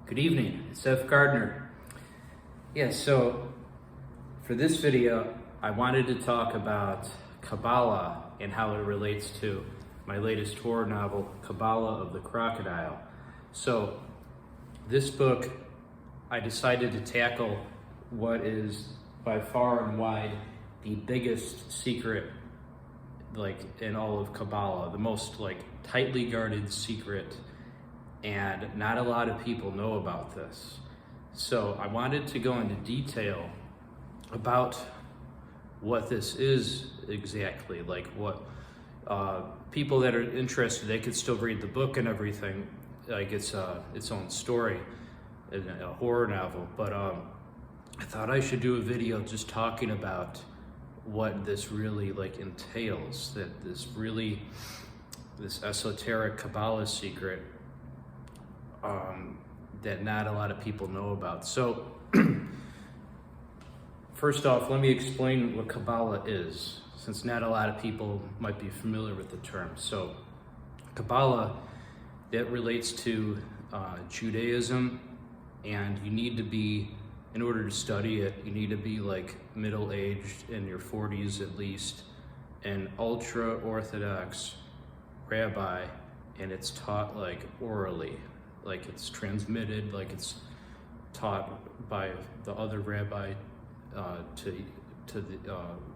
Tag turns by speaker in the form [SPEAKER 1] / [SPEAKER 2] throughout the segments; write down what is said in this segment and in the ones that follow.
[SPEAKER 1] Good evening, it's F. Gardner. So for this video, I wanted to talk about Kabbalah and how it relates to my latest horror novel, Kabbalah of the Crocodile. So this book, I decided to tackle what is by far and wide the biggest secret in all of Kabbalah, the most tightly guarded secret, and not a lot of people know about this. So I wanted to go into detail about what this is exactly, what people that are interested, they could still read the book and everything, it's its own story, a horror novel, but I thought I should do a video just talking about what this really entails, that this esoteric Kabbalah secret that not a lot of people know about. So first off, let me explain what Kabbalah is, since not a lot of people might be familiar with the term. So Kabbalah, that relates to Judaism, and you need to be, in order to study it, you need to be middle-aged, in your 40s at least, an ultra-Orthodox rabbi, and it's taught orally, it's transmitted, it's taught by the other rabbi to the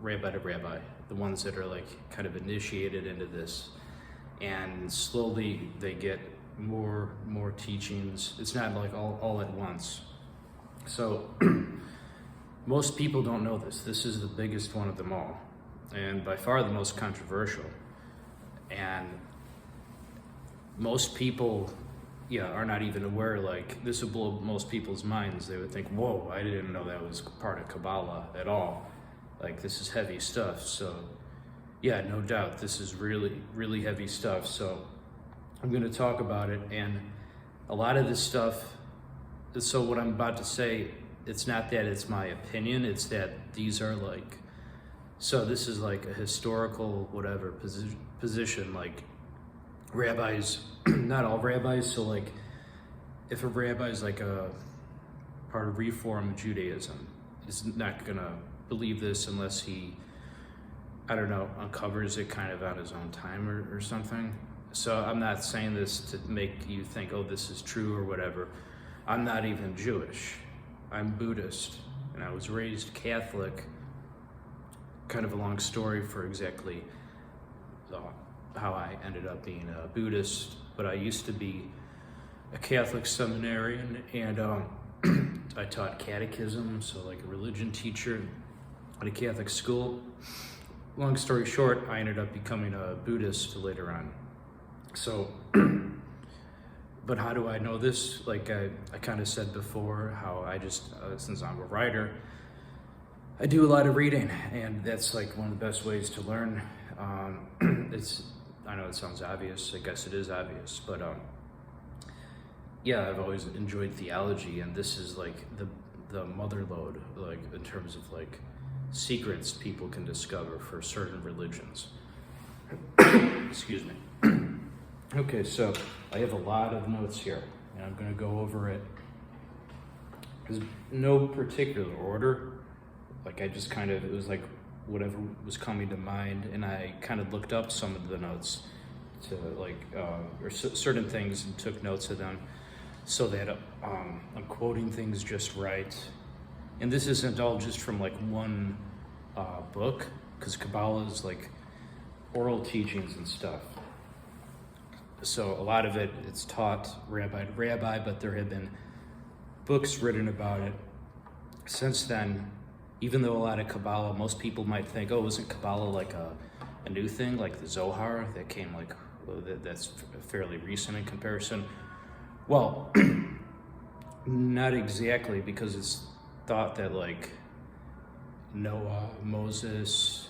[SPEAKER 1] rabbi to rabbi, the ones that are kind of initiated into this, and slowly they get more teachings. It's not all at once. So most people don't know this. This is the biggest one of them all, and by far the most controversial. And most people, are not even aware, this would blow most people's minds. They would think, whoa, I didn't know that was part of Kabbalah at all. This is heavy stuff. So yeah, no doubt, this is really, really heavy stuff. So I'm gonna talk about it, and a lot of this stuff, so what I'm about to say, it's not that it's my opinion, it's that these are so this is a historical whatever position, rabbis, not all rabbis, so if a rabbi is a part of Reform Judaism, is not gonna believe this unless he, I don't know, uncovers it kind of on his own time or something. So I'm not saying this to make you think, oh, this is true or whatever. I'm not even Jewish. I'm Buddhist, and I was raised Catholic. Kind of a long story for exactly how I ended up being a Buddhist, but I used to be a Catholic seminarian, and I taught catechism, so a religion teacher at a Catholic school. Long story short, I ended up becoming a Buddhist later on. So, but how do I know this? I kind of said before, how I just, since I'm a writer, I do a lot of reading, and that's one of the best ways to learn. I know it sounds obvious, I guess it is obvious, but yeah, I've always enjoyed theology, and this is the mother lode, in terms of secrets people can discover for certain religions. Excuse me. Okay, so I have a lot of notes here, and I'm going to go over it. There's no particular order. I just kind of, it was whatever was coming to mind, and I kind of looked up some of the notes to or certain things and took notes of them, so that I'm quoting things just right. And this isn't all just from one book, because Kabbalah is oral teachings and stuff. So a lot of it's taught rabbi to rabbi, but there have been books written about it since then. Even though a lot of Kabbalah, most people might think, oh, isn't Kabbalah a new thing, the Zohar that came that's fairly recent in comparison? Well, not exactly, because it's thought that Noah, Moses,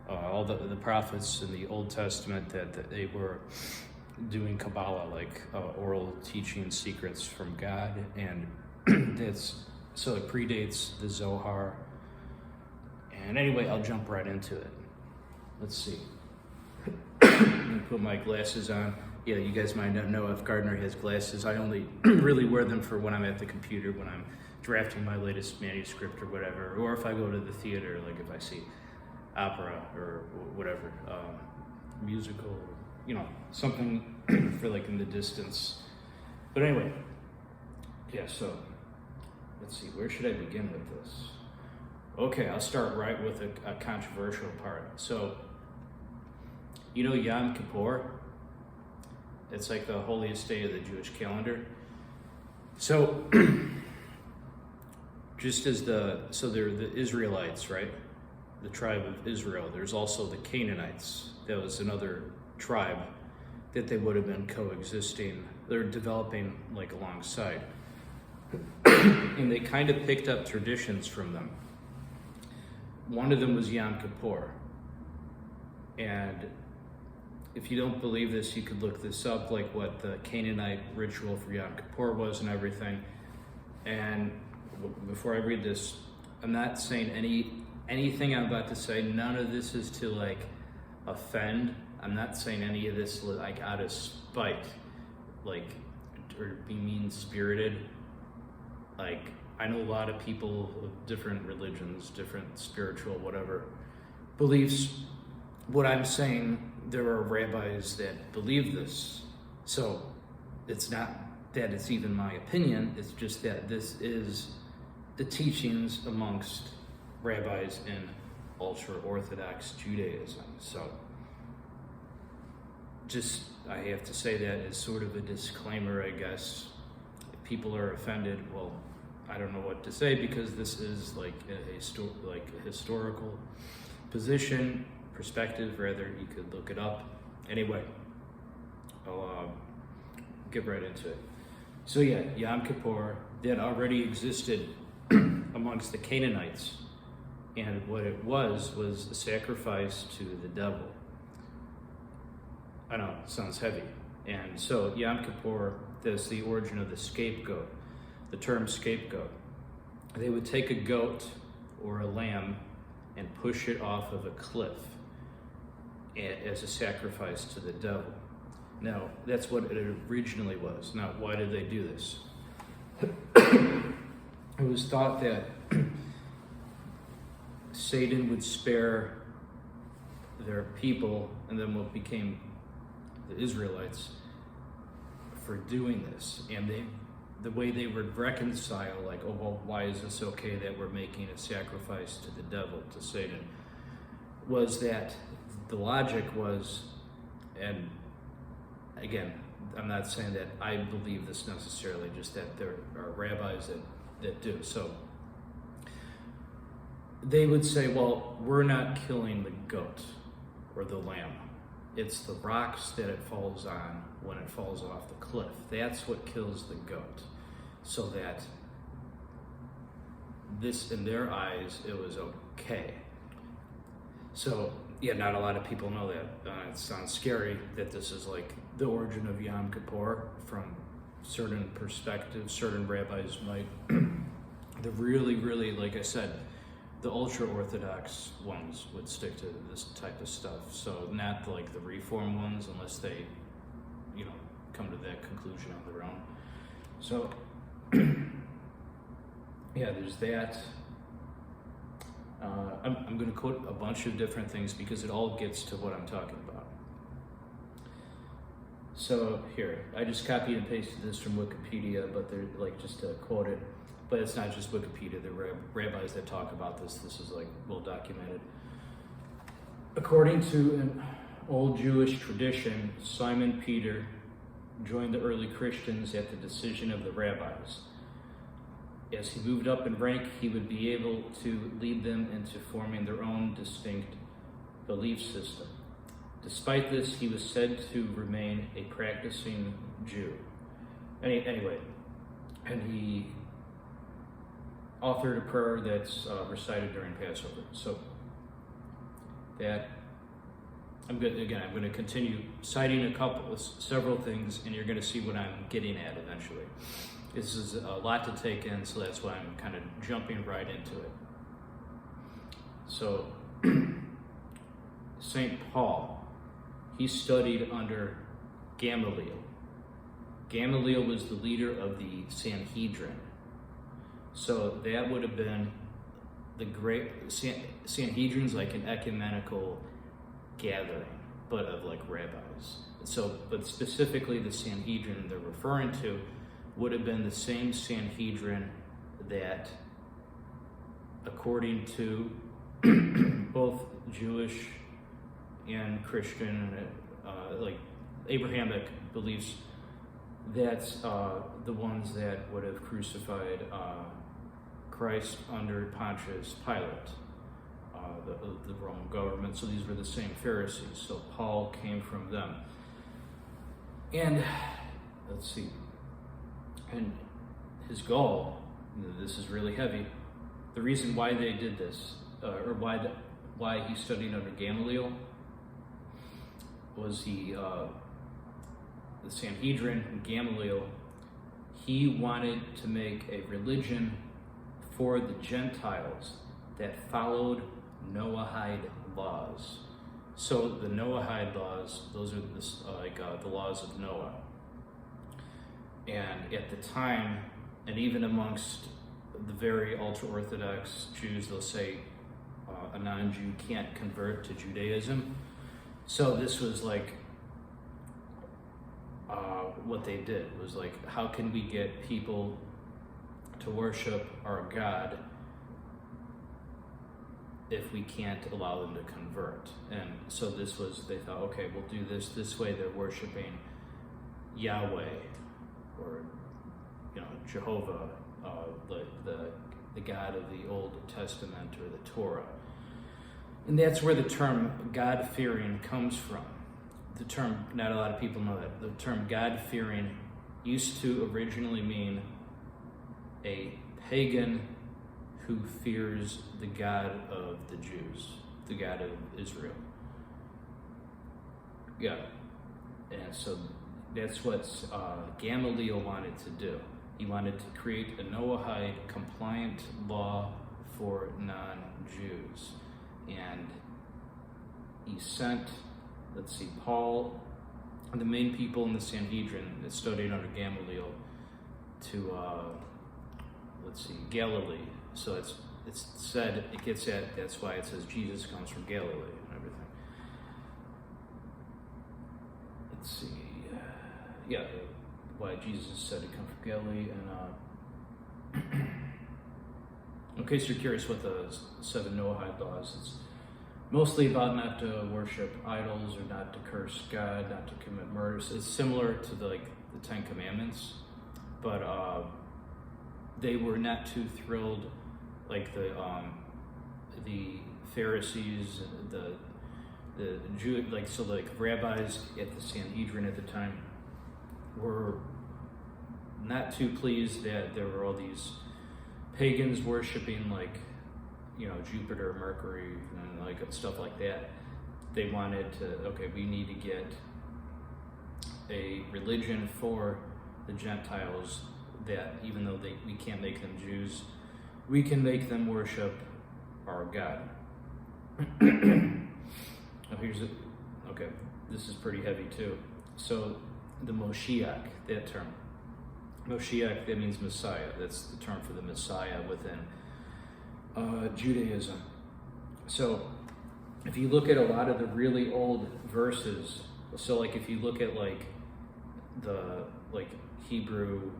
[SPEAKER 1] all the prophets in the Old Testament, that they were doing Kabbalah, oral teaching secrets from God, and so it predates the Zohar. And anyway, I'll jump right into it. Let's see. Let me put my glasses on. Yeah, you guys might not know if Gardner has glasses. I only really wear them for when I'm at the computer, when I'm drafting my latest manuscript or whatever, or if I go to the theater, like if I see opera or whatever, musical, something for like in the distance. But anyway, yeah, so let's see, where should I begin with this? Okay, I'll start right with a controversial part. So, Yom Kippur? It's like the holiest day of the Jewish calendar. So, they're the Israelites, right? The tribe of Israel. There's also the Canaanites. That was another tribe that they would have been coexisting. They're developing like alongside. And they kind of picked up traditions from them. One of them was Yom Kippur. And if you don't believe this, you could look this up, like what the Canaanite ritual for Yom Kippur was and everything. And before I read this, I'm not saying anything I'm about to say. None of this is to like offend. I'm not saying any of this like out of spite, like, or be mean-spirited. Like, I know a lot of people of different religions, different spiritual, whatever, beliefs. What I'm saying, there are rabbis that believe this. So it's not that it's even my opinion, it's just that this is the teachings amongst rabbis in ultra-Orthodox Judaism. So just, I have to say that as sort of a disclaimer, I guess. If people are offended, well, I don't know what to say, because this is like a historical position, perspective, rather. You could look it up. Anyway, I'll get right into it. So yeah, Yom Kippur, that already existed amongst the Canaanites. And what it was a sacrifice to the devil. I know, it sounds heavy. And so Yom Kippur, that's the origin of the scapegoat, the term scapegoat. They would take a goat or a lamb and push it off of a cliff as a sacrifice to the devil. Now, that's what it originally was. Now, why did they do this? It was thought that Satan would spare their people, and then what became the Israelites, for doing this. And the way they would reconcile, like, oh, well, why is this okay that we're making a sacrifice to the devil, to Satan, was that the logic was, and again, I'm not saying that I believe this necessarily, just that there are rabbis that do. So they would say, well, we're not killing the goat or the lamb. It's the rocks that it falls on when it falls off the cliff. That's what kills the goat. So that this, in their eyes, it was okay. So, yeah, not a lot of people know that. It sounds scary that this is like the origin of Yom Kippur from certain perspectives. Certain rabbis might. The really, really, like I said, the ultra-Orthodox ones would stick to this type of stuff. So not like the Reform ones, unless they, come to that conclusion on their own. So, yeah, there's that. I'm going to quote a bunch of different things because it all gets to what I'm talking about. So here, I just copied and pasted this from Wikipedia, but they're like just to quote it. But it's not just Wikipedia. There are rabbis that talk about this. This is like well documented. According to an old Jewish tradition, Simon Peter joined the early Christians at the decision of the rabbis. As he moved up in rank, he would be able to lead them into forming their own distinct belief system. Despite this, he was said to remain a practicing Jew. Anyway, and he authored a prayer that's recited during Passover. So that, I'm going to continue citing several things, and you're going to see what I'm getting at eventually. This is a lot to take in, so that's why I'm kind of jumping right into it. So, St. Paul, he studied under Gamaliel. Gamaliel was the leader of the Sanhedrin. So that would have been the great Sanhedrin's like an ecumenical gathering, but of like rabbis. So, but specifically the Sanhedrin they're referring to would have been the same Sanhedrin that, according to both Jewish and Christian, like Abrahamic beliefs, that's the ones that would have crucified Christ under Pontius Pilate, the Roman government. So these were the same Pharisees. So Paul came from them. And let's see. And his goal, this is really heavy. The reason why they did this, or why he studied under Gamaliel, was the Sanhedrin, Gamaliel, he wanted to make a religion for the Gentiles that followed Noahide laws. So the Noahide laws, those are the laws of Noah. And at the time, and even amongst the very ultra-Orthodox Jews, they'll say a non-Jew can't convert to Judaism. So this was like, what they did was like, how can we get people to worship our God if we can't allow them to convert? And so this was, they thought, okay, we'll do this way. They're worshiping Yahweh, or Jehovah, the God of the Old Testament, or the Torah. And that's where the term God-fearing comes from. The term, not a lot of people know that, the term God-fearing used to originally mean a pagan who fears the God of the Jews, the God of Israel. Yeah, and so that's what Gamaliel wanted to do. He wanted to create a Noahide compliant law for non-Jews. And he sent, Paul, the main people in the Sanhedrin that studied under Gamaliel, to, Galilee. So it's said, it gets at, that's why it says Jesus comes from Galilee and everything. Why Jesus is said to come from Galilee. And in case you're curious what the 7 Noahide laws, it's mostly about not to worship idols, or not to curse God, not to commit murders. It's similar to the 10 Commandments, but they were not too thrilled, like the Pharisees, the Jew, rabbis at the Sanhedrin at the time were not too pleased that there were all these pagans worshiping Jupiter, Mercury, and stuff like that. They wanted to, we need to get a religion for the Gentiles that, even though we can't make them Jews, we can make them worship our God. This is pretty heavy too. So the Moshiach, that term. Moshiach, that means Messiah. That's the term for the Messiah within Judaism. So if you look at a lot of the really old verses, so if you look at the Hebrew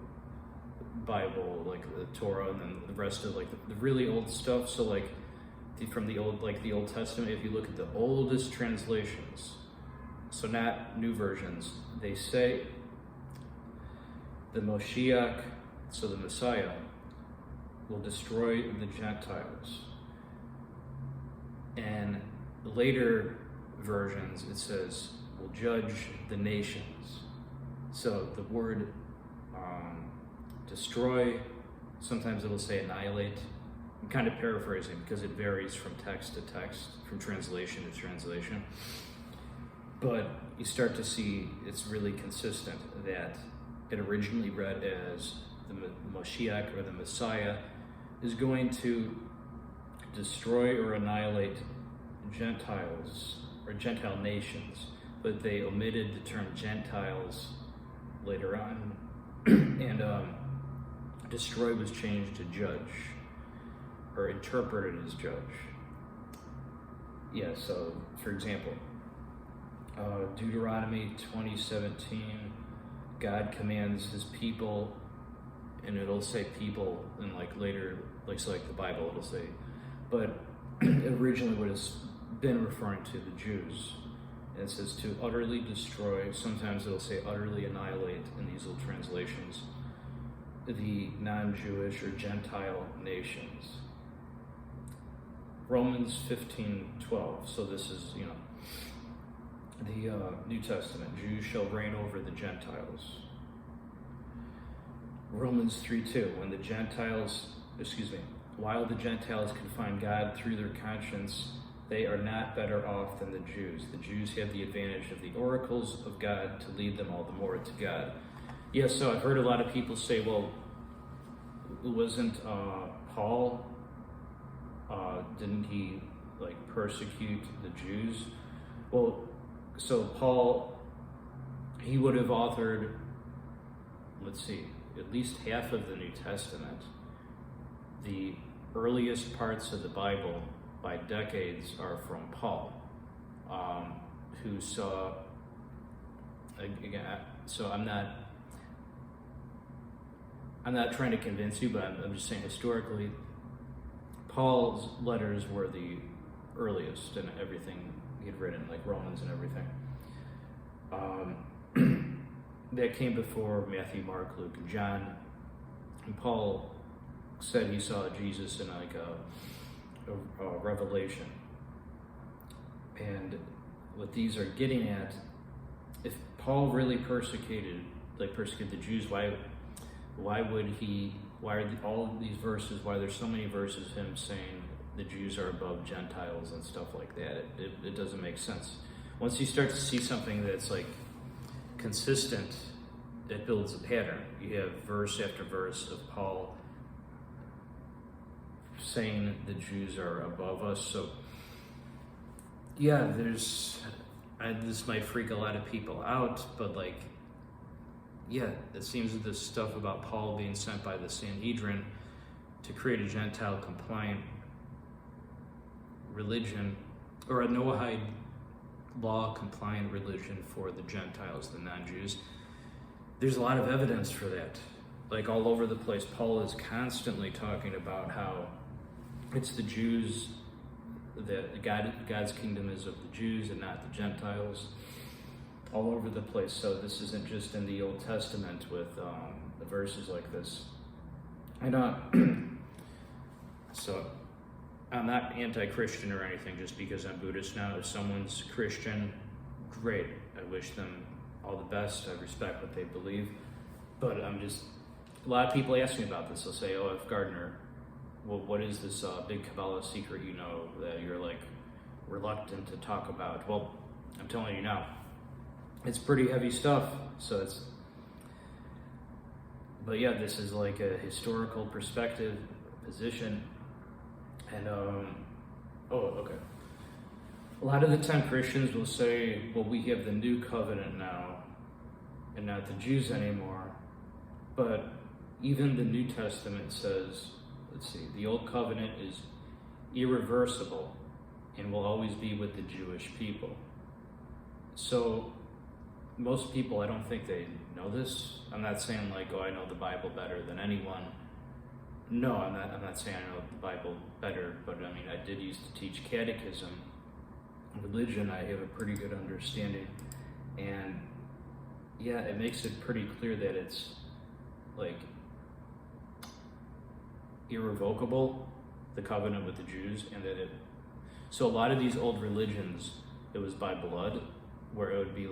[SPEAKER 1] Bible, the Torah, and then the rest of the really old stuff, so from the old the Old Testament, if you look at the oldest translations, so not new versions, they say the Moshiach, so the Messiah, will destroy the Gentiles. And later versions, it says, will judge the nations. So the word destroy, sometimes it will say annihilate. I'm kind of paraphrasing because it varies from text to text, from translation to translation. But you start to see it's really consistent that it originally read as the Moshiach, or the Messiah, is going to destroy or annihilate Gentiles or Gentile nations. but they omitted the term Gentiles later on, and destroy was changed to judge, or interpreted as judge. Yeah, so for example, Deuteronomy 20:17, God commands his people, and it'll say people, and like later, like so like the Bible, it'll say, but originally what it's been referring to the Jews. And it says to utterly destroy, sometimes it'll say utterly annihilate in these little translations, the non-Jewish or Gentile nations. Romans 15:12, so this is, the New Testament, Jews shall reign over the Gentiles. Romans 3:2, while the Gentiles can find God through their conscience, they are not better off than the Jews. The Jews have the advantage of the oracles of God to lead them all the more to God. Yes, so I've heard a lot of people say, well, wasn't Paul, didn't he persecute the Jews? Well, so Paul, he would have authored, at least half of the New Testament. The earliest parts of the Bible by decades are from Paul, who saw, again, so I'm not trying to convince you, but I'm just saying historically, Paul's letters were the earliest in everything he had written, like Romans and everything. That came before Matthew, Mark, Luke, and John. And Paul said he saw Jesus in a revelation. And what these are getting at, if Paul really persecuted the Jews, why are all of these verses, why there's so many verses him saying the Jews are above Gentiles and stuff like that? It doesn't make sense. Once you start to see something that's consistent, it builds a pattern. You have verse after verse of Paul saying the Jews are above us. So yeah, this might freak a lot of people out, but it seems that this stuff about Paul being sent by the Sanhedrin to create a Gentile compliant religion, or a Noahide law compliant religion for the Gentiles, the non-Jews, there's a lot of evidence for that. All over the place, Paul is constantly talking about how it's the Jews, that God's kingdom is of the Jews and not the Gentiles, all over the place. So this isn't just in the Old Testament with the verses like this. So I'm not anti-Christian or anything just because I'm Buddhist now. If someone's Christian, great. I wish them all the best. I respect what they believe. But a lot of people ask me about this. They'll say, oh, F. Gardner, well, what is this big Kabbalah secret that you're reluctant to talk about? Well, I'm telling you now, it's pretty heavy stuff. But yeah, this is a historical perspective, position. And, okay. A lot of the time Christians will say, well, we have the new covenant now and not the Jews anymore. But even the New Testament says, the old covenant is irreversible and will always be with the Jewish people. So most people, I don't think they know this. I'm not saying I know the Bible better than anyone. No, I'm not saying I know the Bible better, but I did used to teach catechism. Religion, I have a pretty good understanding. And yeah, it makes it pretty clear that it's irrevocable, the covenant with the Jews, and that so a lot of these old religions, it was by blood, where it would be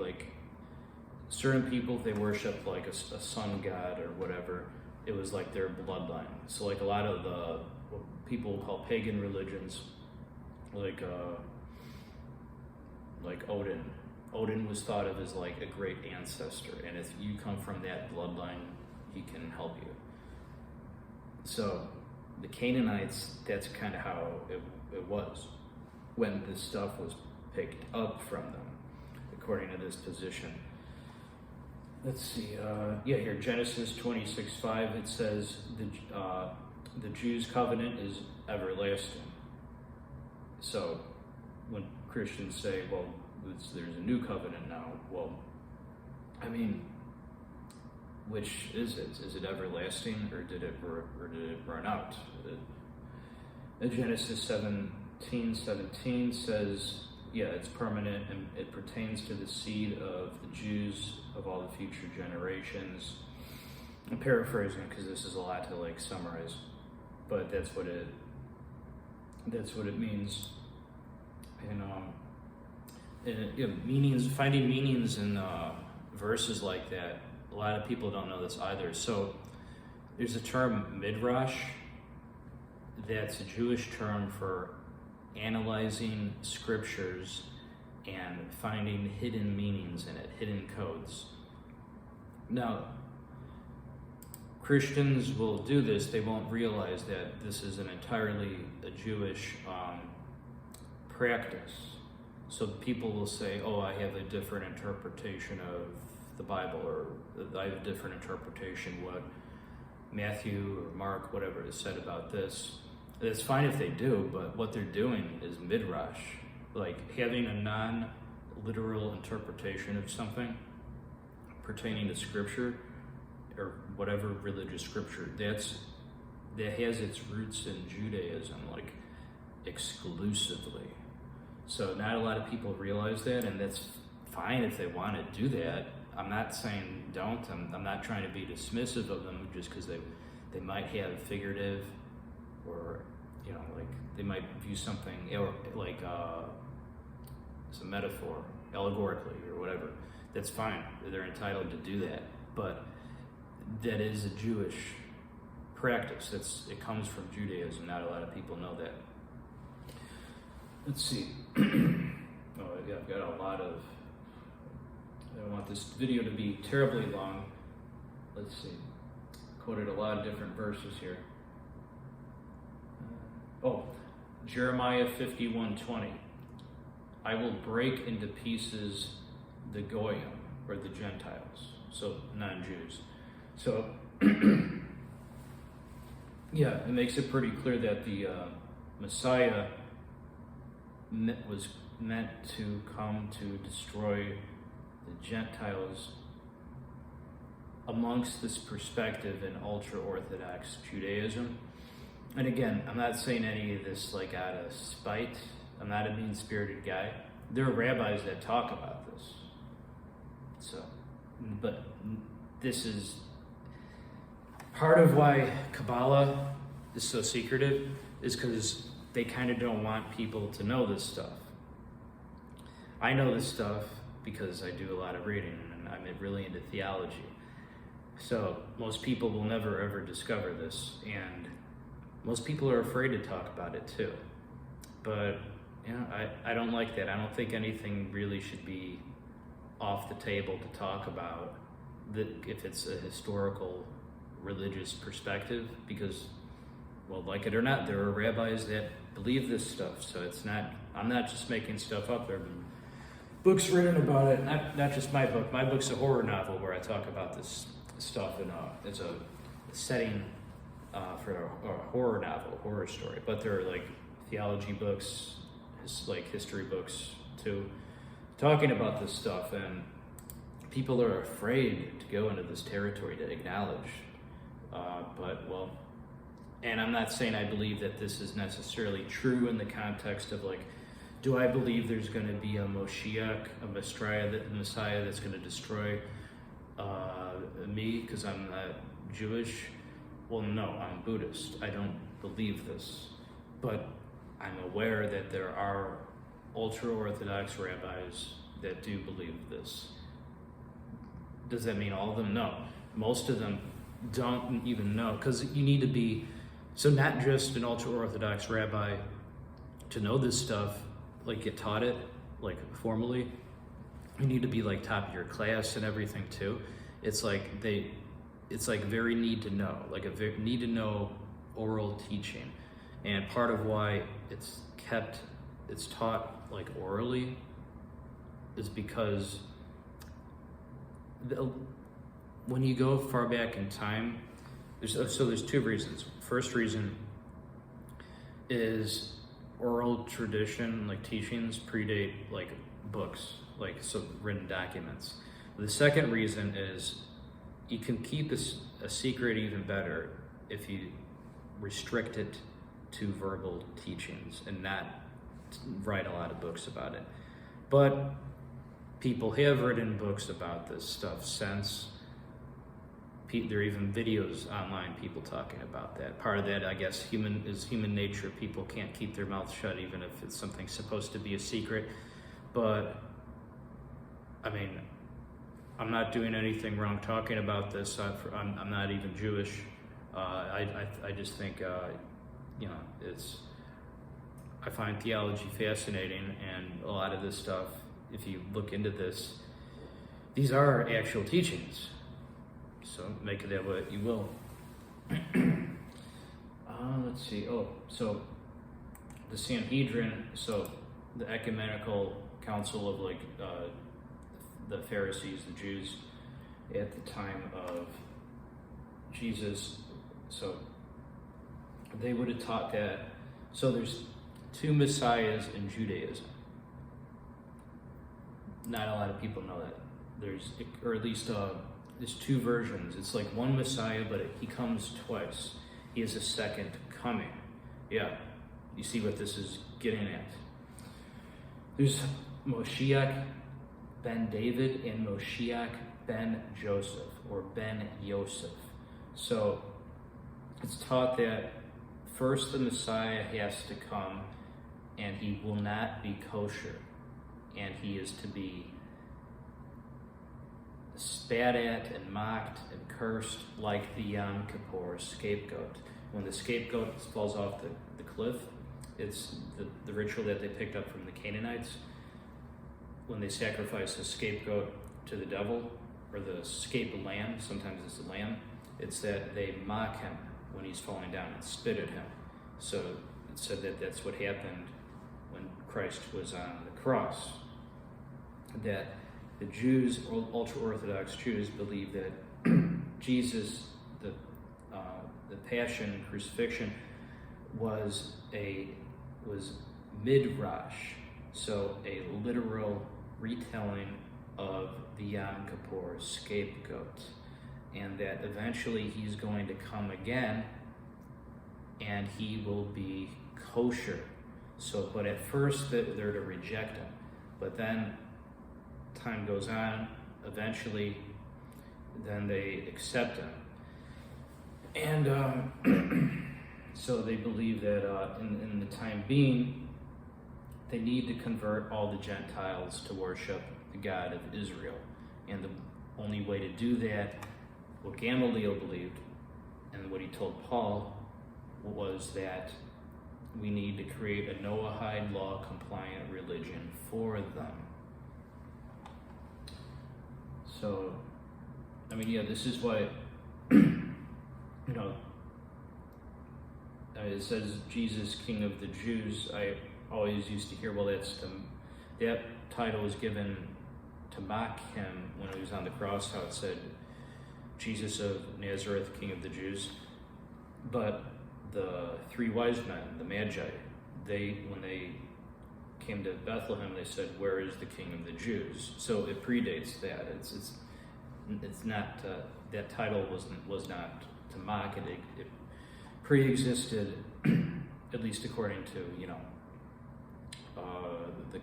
[SPEAKER 1] certain people, if they worshiped a sun god or whatever, it was their bloodline. So a lot of the what people call pagan religions, like Odin was thought of as a great ancestor, and if you come from that bloodline, he can help you. So the Canaanites, that's kind of how it was when this stuff was picked up from them. The according to this position. Let's see, here, Genesis 26:5, it says the Jews' covenant is everlasting. So when Christians say, well, there's a new covenant now, well, I mean, which is it? Is it everlasting, or did it run out? Genesis 17:17 says, yeah, it's permanent, and it pertains to the seed of the Jews of all the future generations. I'm paraphrasing because this is a lot to like summarize, but that's what it means. And meanings, finding meanings in verses like that. A lot of people don't know this either. So there's a term midrash. That's a Jewish term for analyzing scriptures and finding hidden meanings in it, hidden codes. Now, Christians will do this. They won't realize that this is an entirely a Jewish practice. So people will say, oh, I have a different interpretation of the Bible, or I have a different interpretation what Matthew or Mark, whatever, is said about this. It's fine if they do, but what they're doing is midrash, like having a non-literal interpretation of something pertaining to scripture or whatever religious scripture. That has its roots in Judaism, like exclusively. So not a lot of people realize that, and that's fine if they want to do that. I'm not saying don't. I'm not trying to be dismissive of them just because they might have figurative, or like they might view something like as a metaphor, allegorically or whatever. That's fine. They're entitled to do that. But that is a Jewish practice. It comes from Judaism. Not a lot of people know that. Let's see. I've got a lot of. I don't want this video to be terribly long. Let's see. Quoted a lot of different verses here. Jeremiah 51:20. I will break into pieces the Goyim, or the Gentiles, so non-Jews. So, yeah, it makes it pretty clear that the Messiah was meant to come to destroy the Gentiles amongst this perspective in ultra-Orthodox Judaism. And again, I'm not saying any of this like out of spite. I'm not a mean-spirited guy. There are rabbis that talk about this. So, but this is part of why Kabbalah is so secretive, is because they kind of don't want people to know this stuff. I know this stuff because I do a lot of reading, and I'm really into theology. So most people will never ever discover this, and most people are afraid to talk about it too. But I don't like that. I don't think anything really should be off the table to talk about if it's a historical religious perspective, because, well, like it or not, there are rabbis that believe this stuff. So it's not, I'm not just making stuff up. There have been books written about it. Not just my book. My book's a horror novel where I talk about this stuff, and it's a setting for a horror novel, horror story. But there are like theology books, like history books too, talking about this stuff, and people are afraid to go into this territory to acknowledge. And I'm not saying I believe that this is necessarily true in the context of like, do I believe there's going to be a Moshiach, a Messiah that's going to destroy me because I'm not Jewish? Well, no, I'm Buddhist. I don't believe this. But I'm aware that there are ultra-Orthodox rabbis that do believe this. Does that mean all of them? No. Most of them don't even know, because you need to be, so not just an ultra-Orthodox rabbi to know this stuff, like get taught it, like formally. You need to be like top of your class and everything too. It's like very need to know, like a very need to know oral teaching. And part of why it's taught like orally is because when you go far back in time, there's two reasons. First reason is oral tradition, like teachings, predate like books, like so written documents. The second reason is you can keep a secret even better if you restrict it to verbal teachings and not write a lot of books about it. But people have written books about this stuff since. There are even videos online, people talking about that. Part of that, I guess, is human nature. People can't keep their mouth shut even if it's something supposed to be a secret. But, I mean, I'm not doing anything wrong talking about this. I'm not even Jewish. I just think, I find theology fascinating, and a lot of this stuff, if you look into this, these are actual teachings. So make of that what you will. Let's see. So the Sanhedrin, so the ecumenical council of the Pharisees, the Jews, at the time of Jesus. So they would have taught that. So there's two messiahs in Judaism. Not a lot of people know that. There's two versions. It's like one Messiah, but he comes twice. He is a second coming. Yeah, you see what this is getting at. There's Moshiach ben David and Moshiach ben Joseph, or ben Yosef. So it's taught that first the Messiah has to come, and he will not be kosher, and he is to be spat at and mocked and cursed like the Yom Kippur scapegoat. When the scapegoat falls off the cliff, it's the ritual that they picked up from the Canaanites. When they sacrifice a scapegoat to the devil, or the scape lamb, sometimes it's a lamb, it's that they mock him when he's falling down and spit at him. So it said that that's what happened when Christ was on the cross. That the Jews, ultra-Orthodox Jews, believe that Jesus, the passion, crucifixion, was midrash, so a literal retelling of the Yom Kippur scapegoat, and that eventually he's going to come again, and he will be kosher. So, but at first they're to reject him, but then time goes on, eventually then they accept him. And so they believe that in the time being, they need to convert all the Gentiles to worship the God of Israel. And the only way to do that, what Gamaliel believed, and what he told Paul, was that we need to create a Noahide law compliant religion for them. So, I mean, yeah, this is why, it says Jesus, King of the Jews. I always used to hear, well, that title was given to mock him when he was on the cross, how it said, Jesus of Nazareth, King of the Jews. But the three wise men, the Magi, when they came to Bethlehem, they said, "Where is the King of the Jews?" So it predates that. It's not that title was not to mock it. It pre-existed, at least according to the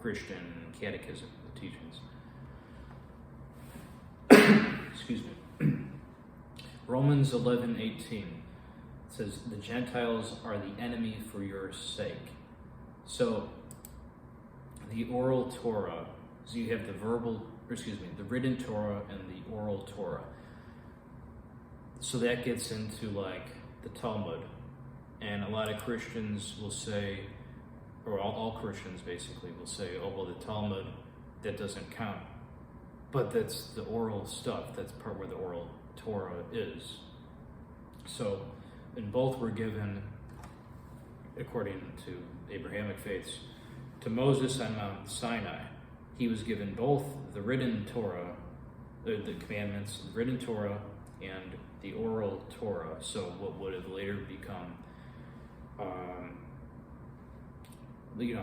[SPEAKER 1] Christian catechism, the teachings. Excuse me. Romans 11:18 says, "The Gentiles are the enemy for your sake." So the oral Torah, so you have the written Torah and the oral Torah. So that gets into like the Talmud. And a lot of Christians will say, or all Christians basically will say, oh, well, the Talmud, that doesn't count. But that's the oral stuff. That's part where the oral Torah is. So, and both were given, according to Abrahamic faiths, to Moses on Mount Sinai. he was given both the written Torah, the commandments, the written Torah, and the oral Torah. So what would have later become, the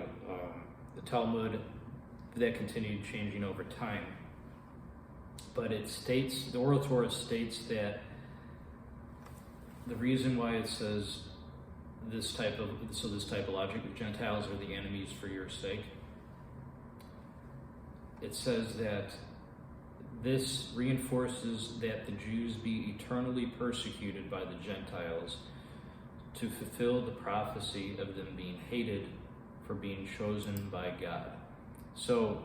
[SPEAKER 1] Talmud, that continued changing over time. But it states, the oral Torah states that the reason why it says this typologic of Gentiles are the enemies for your sake, it says that this reinforces that the Jews be eternally persecuted by the Gentiles to fulfill the prophecy of them being hated for being chosen by God. So,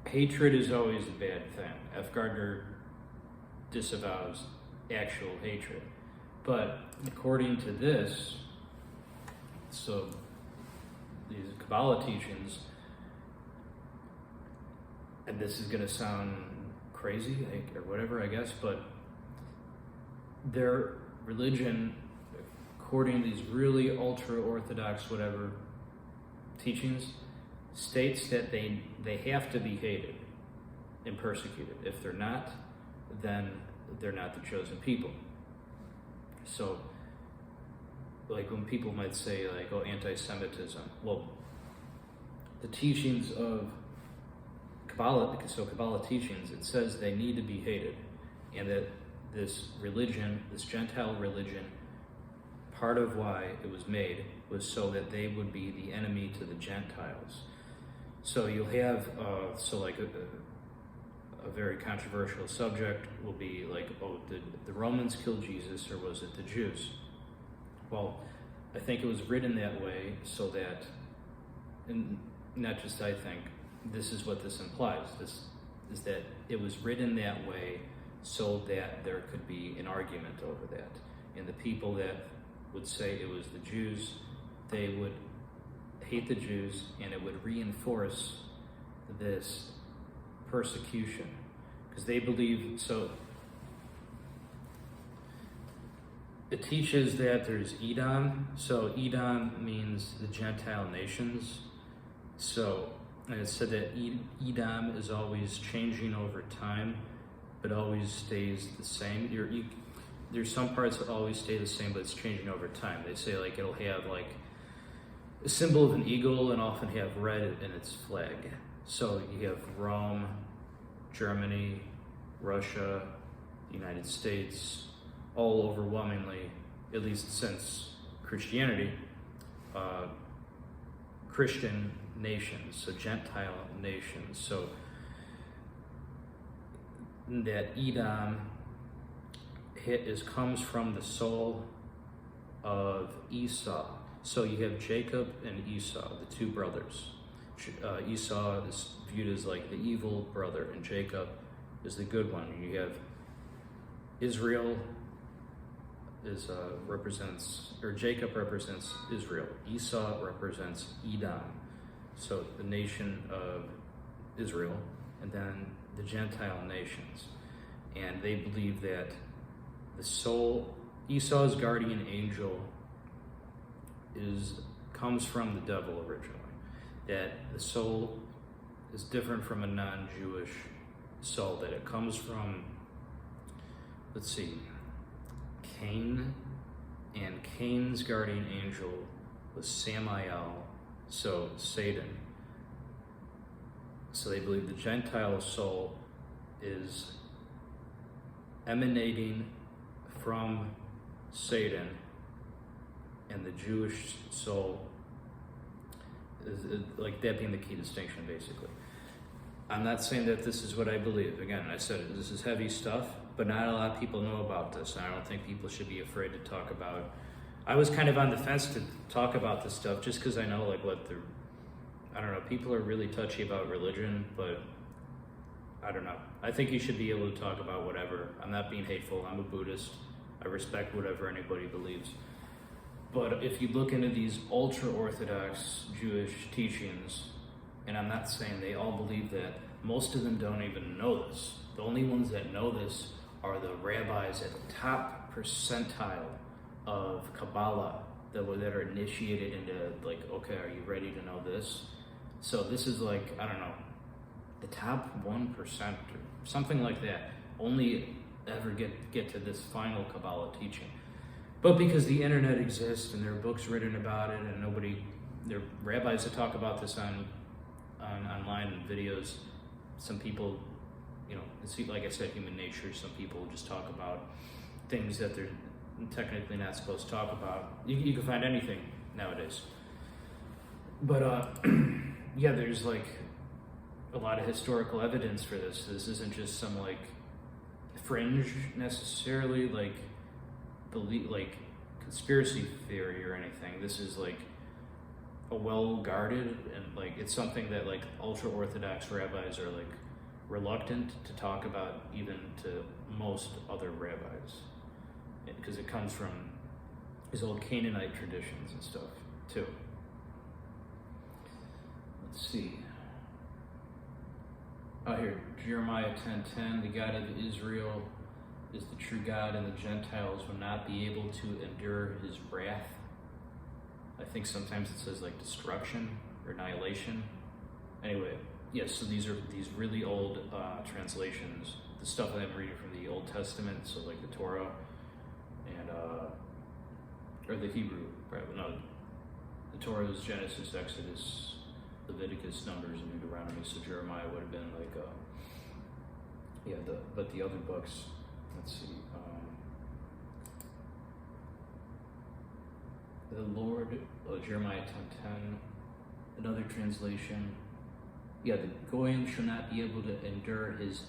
[SPEAKER 1] hatred is always a bad thing. F. Gardner disavows actual hatred. But according to this, so these Kabbalah teachings, and this is going to sound crazy or whatever, I guess, but their religion, according to these really ultra-Orthodox whatever teachings, states that they have to be hated and persecuted. If they're not, then they're not the chosen people. So, like when people might say, like, oh, anti-Semitism, well, the teachings of Kabbalah, so Kabbalah teachings, it says they need to be hated, and that this religion, this Gentile religion, part of why it was made was so that they would be the enemy to the Gentiles. So you'll have, a very controversial subject will be like, oh, did the Romans kill Jesus or was it the Jews? Well, I think it was written that way so that, and not just I think, this is what this implies. This is that it was written that way so that there could be an argument over that. And the people that would say it was the Jews, they would hate the Jews, and it would reinforce this persecution. Because they believe, so it teaches that there's Edom. So Edom means the Gentile nations. So, and it said that Edom is always changing over time, but always stays the same. There's some parts that always stay the same, but it's changing over time. They say like it'll have like a symbol of an eagle and often have red in its flag. So you have Rome, Germany, Russia, the United States, all overwhelmingly, at least since Christianity, Christian nations, so Gentile nations. So that Edom comes from the soul of Esau. So you have Jacob and Esau, the two brothers. Esau is viewed as like the evil brother, and Jacob is the good one. You have Israel Jacob represents Israel. Esau represents Edom. So the nation of Israel, and then the Gentile nations. And they believe that Esau's guardian angel comes from the devil originally. That the soul is different from a non-Jewish soul, that it comes from, Cain, and Cain's guardian angel was Samael, so Satan. So they believe the Gentile soul is emanating from Satan, and the Jewish soul is like that being the key distinction, basically. I'm not saying that this is what I believe. Again, I said this is heavy stuff, but not a lot of people know about this, and I don't think people should be afraid to talk about. I was kind of on the fence to talk about this stuff just because I know like I don't know, people are really touchy about religion, but I don't know. I think you should be able to talk about whatever. I'm not being hateful. I'm a Buddhist. I respect whatever anybody believes. But if you look into these ultra-Orthodox Jewish teachings, and I'm not saying they all believe that, most of them don't even know this. The only ones that know this are the rabbis at the top percentile of Kabbalah that are initiated into like, okay, are you ready to know this? So this is like, I don't know, the top 1% or something like that only ever get to this final Kabbalah teaching. But because the internet exists and there are books written about it, and there are rabbis that talk about this on online and videos. Some people, it's like I said, human nature. Some people just talk about things that they're technically not supposed to talk about. You can find anything nowadays. But yeah, there's like a lot of historical evidence for this. This isn't just some like fringe necessarily, like conspiracy theory or anything. This is like a well-guarded, and like it's something that like ultra-Orthodox rabbis are like reluctant to talk about, even to most other rabbis, because it comes from these old Canaanite traditions and stuff too. Let's see. Oh, here, Jeremiah 10:10, the God of Israel is the true God, and the Gentiles will not be able to endure his wrath. I think sometimes it says like destruction or annihilation. Anyway, yes, so these are these really old translations, the stuff that I'm reading from the Old Testament, so like the Torah and or the Hebrew, right? No, the Torah is Genesis, Exodus, Leviticus, Numbers, and Deuteronomy. So Jeremiah would have been like but the other books, let's see, the Lord, Jeremiah 10:10, another translation. Yeah, the Goyim shall not be able to endure his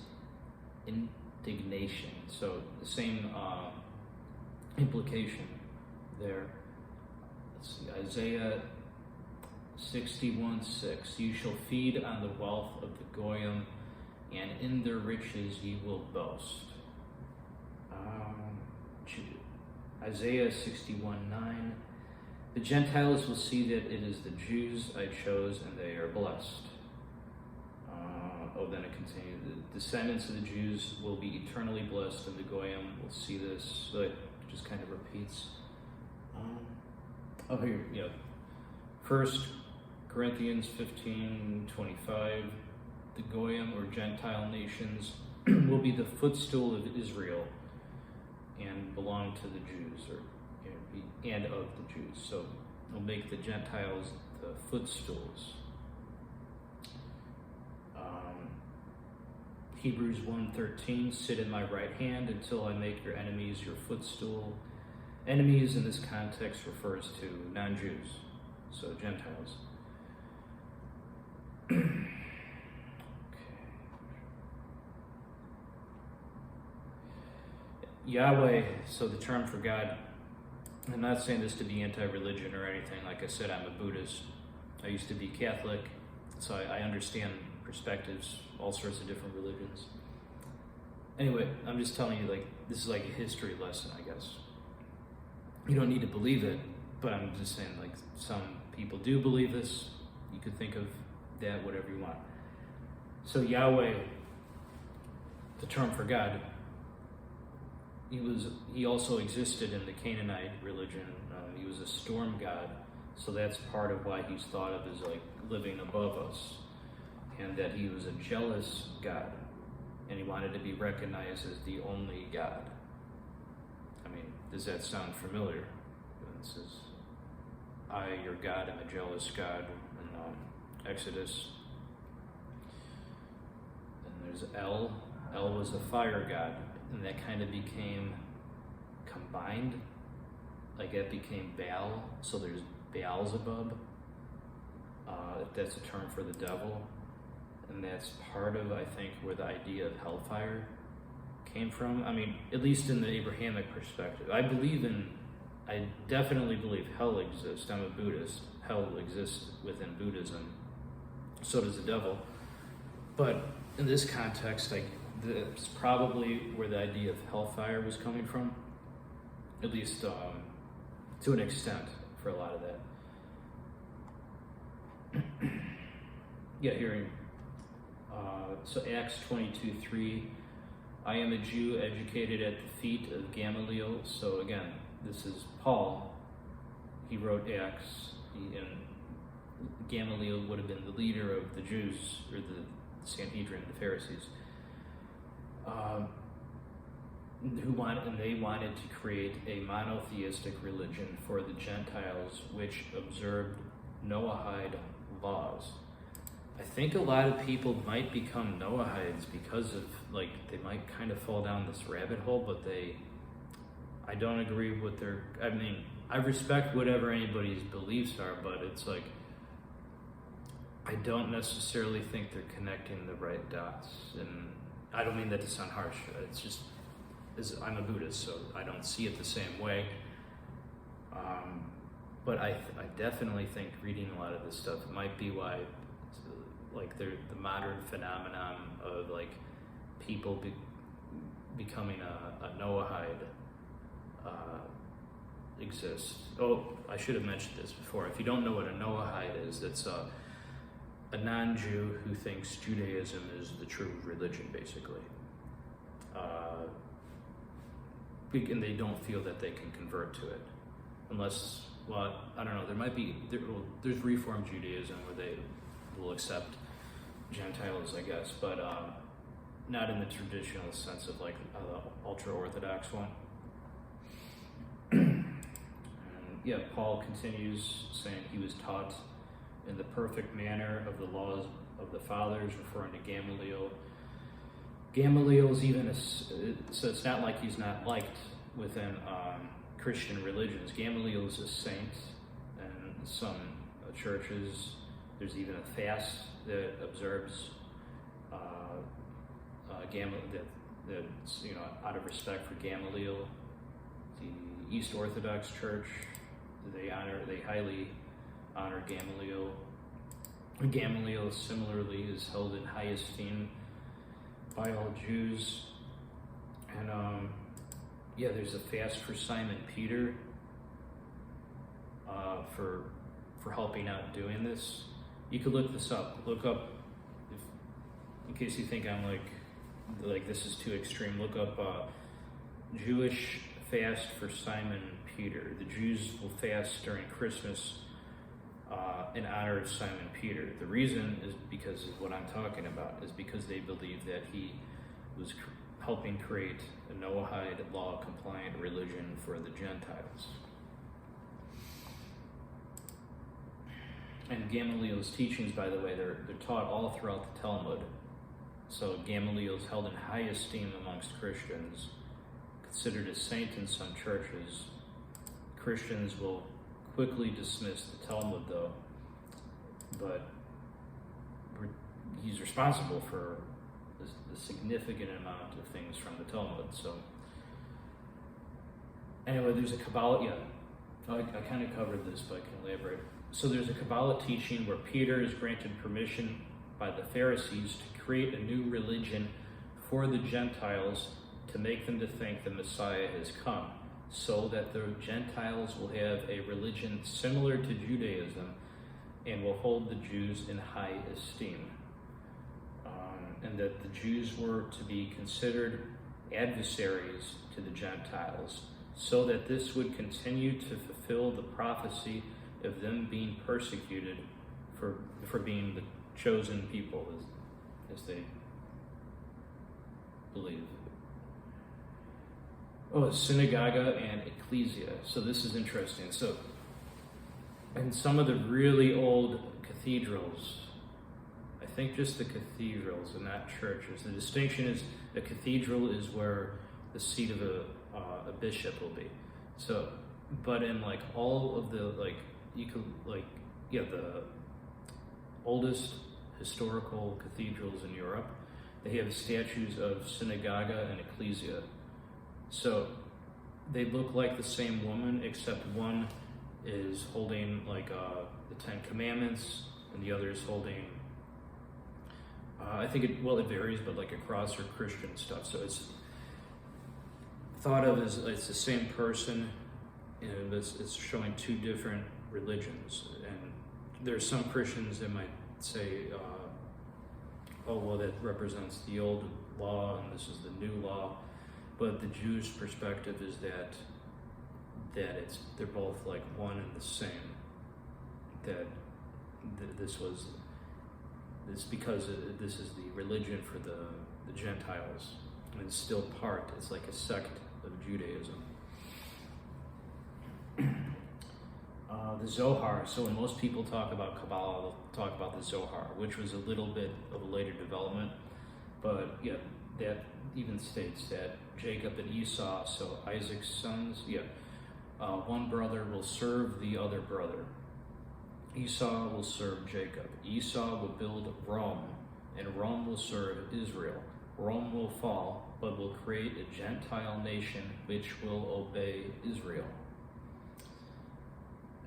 [SPEAKER 1] indignation. So the same implication there. Let's see, Isaiah 61:6. You shall feed on the wealth of the Goyim, and in their riches ye will boast. Isaiah 61:9. The Gentiles will see that it is the Jews I chose, and they are blessed. Then it continues. The descendants of the Jews will be eternally blessed, and the Goyim will see this. So it just kind of repeats. Here, yeah. 1 Corinthians 15:25. The Goyim, or Gentile nations, will be the footstool of Israel and belong to the Jews, and of the Jews. So it'll make the Gentiles the footstools. Hebrews 1:13, sit in my right hand until I make your enemies your footstool. Enemies in this context refers to non-Jews, so Gentiles. Yahweh, so the term for God, I'm not saying this to be anti-religion or anything. Like I said, I'm a Buddhist. I used to be Catholic, so I understand perspectives, all sorts of different religions. Anyway, I'm just telling you, like, this is like a history lesson, I guess. You don't need to believe it, but I'm just saying, like, some people do believe this. You could think of that whatever you want. So Yahweh, the term for God, he also existed in the Canaanite religion. He was a storm god, so that's part of why he's thought of as like living above us, and that he was a jealous God, and he wanted to be recognized as the only God. I mean, does that sound familiar? It says, I, your God, am a jealous God in Exodus. And there's El. El was a fire god, and that kind of became combined. Like it became Baal, so there's Beelzebub. That's a term for the devil. And that's part of, I think, where the idea of hellfire came from. I mean, at least in the Abrahamic perspective. I definitely believe hell exists. I'm a Buddhist. Hell exists within Buddhism. So does the devil. But in this context, like, that's probably where the idea of hellfire was coming from. At least to an extent, for a lot of that. Yeah, hearing. So Acts 22:3, I am a Jew educated at the feet of Gamaliel. So again, this is Paul. He wrote Acts, and
[SPEAKER 2] Gamaliel would have been the leader of the Jews, or the Sanhedrin, the Pharisees, they wanted to create a monotheistic religion for the Gentiles, which observed Noahide laws. I think a lot of people might become Noahides because of, like, they might kind of fall down this rabbit hole, but I don't agree with I respect whatever anybody's beliefs are, but it's like, I don't necessarily think they're connecting the right dots. And I don't mean that to sound harsh. It's just, I'm a Buddhist, so I don't see it the same way. But I definitely think reading a lot of this stuff might be why, like, the modern phenomenon of, like, people becoming a Noahide exists. Oh, I should have mentioned this before. If you don't know what a Noahide is, it's a non-Jew who thinks Judaism is the true religion, basically. And they don't feel that they can convert to it. Unless, well, I don't know, there's Reform Judaism where they will accept Gentiles, I guess, but not in the traditional sense of, like, the ultra-Orthodox one. Yeah, Paul continues saying he was taught in the perfect manner of the laws of the fathers, referring to Gamaliel. Gamaliel's so it's not like he's not liked within Christian religions. Gamaliel is a saint in some churches. There's even a fast that observes that's, you know, out of respect for Gamaliel. The East Orthodox Church, they highly honor Gamaliel. Gamaliel similarly is held in high esteem by all Jews. And there's a fast for Simon Peter for helping out doing this. You could look this up. Look up, in case you think I'm like this is too extreme. Look up Jewish fast for Simon Peter. The Jews will fast during Christmas in honor of Simon Peter. The reason is because of what I'm talking about, is because they believe that he was helping create a Noahide law-compliant religion for the Gentiles. And Gamaliel's teachings, by the way, they're taught all throughout the Talmud. So Gamaliel is held in high esteem amongst Christians, considered a saint in some churches. Christians will quickly dismiss the Talmud, though, but he's responsible for a significant amount of things from the Talmud. So anyway, there's a Kabbalah, I kind of covered this, but I can elaborate. So there's a Kabbalah teaching where Peter is granted permission by the Pharisees to create a new religion for the Gentiles to make them to think the Messiah has come, so that the Gentiles will have a religion similar to Judaism and will hold the Jews in high esteem. And that the Jews were to be considered adversaries to the Gentiles, so that this would continue to fulfill the prophecy of them being persecuted for being the chosen people, as they believe. Synagoga and ecclesia. So this is interesting. So in some of the really old cathedrals, I think just the cathedrals and not churches, the distinction is a cathedral is where the seat of a bishop will be. So, but in like all of the the oldest historical cathedrals in Europe, they have statues of synagoga and ecclesia. So they look like the same woman, except one is holding the Ten Commandments, and the other is holding, it varies, but like a cross or Christian stuff. So it's thought of as it's the same person, and it's showing two different religions. And there's some Christians that might say, that represents the old law and this is the new law. But the Jewish perspective is that they're both like one and the same. That this because this is the religion for the Gentiles, and it's still it's like a sect of Judaism. The Zohar, so when most people talk about Kabbalah, they'll talk about the Zohar, which was a little bit of a later development, but yeah, that even states that Jacob and Esau, so Isaac's sons, one brother will serve the other brother. Esau will serve Jacob. Esau will build Rome, and Rome will serve Israel. Rome will fall, but will create a Gentile nation which will obey Israel.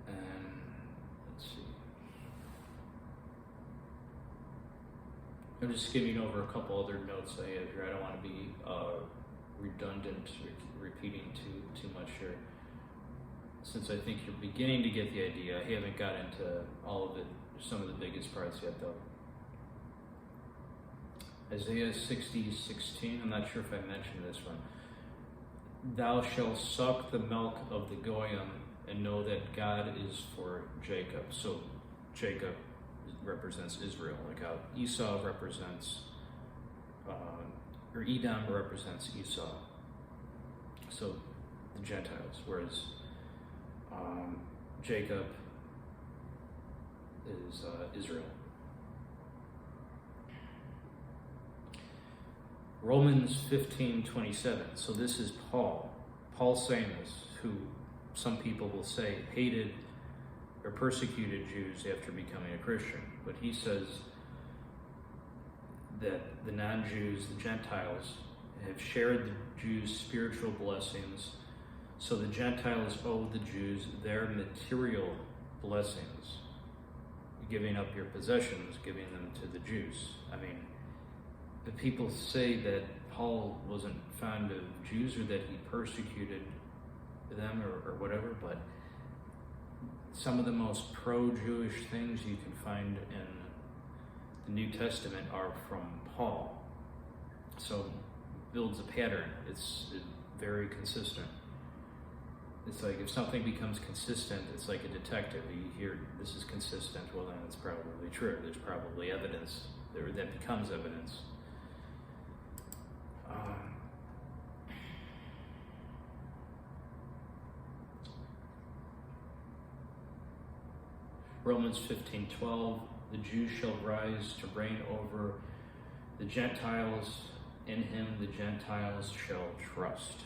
[SPEAKER 2] And let's see. I'm just skimming over a couple other notes I have here. I don't want to be redundant, repeating too much here. Since I think you're beginning to get the idea, I haven't got into all of it, some of the biggest parts yet though. Isaiah 60:16, I'm not sure if I mentioned this one. Thou shalt suck the milk of the Goyim and know that God is for Jacob. So Jacob represents Israel, like how Esau represents, or Edom represents Esau. So the Gentiles, whereas Jacob is Israel. Romans 15:27. So this is Paul. Paul saying this, who some people will say hated or persecuted Jews after becoming a Christian. But he says that the non-Jews, the Gentiles, have shared the Jews' spiritual blessings. So the Gentiles owe the Jews their material blessings, giving up your possessions, giving them to the Jews. I mean, the people say that Paul wasn't fond of Jews or that he persecuted them or whatever, but some of the most pro-Jewish things you can find in the New Testament are from Paul. So builds a pattern. It's very consistent. It's like if something becomes consistent, it's like a detective. You hear this is consistent, well then it's probably true. There's probably evidence that becomes evidence. Romans 15:12, the Jews shall rise to reign over the Gentiles. In him the Gentiles shall trust.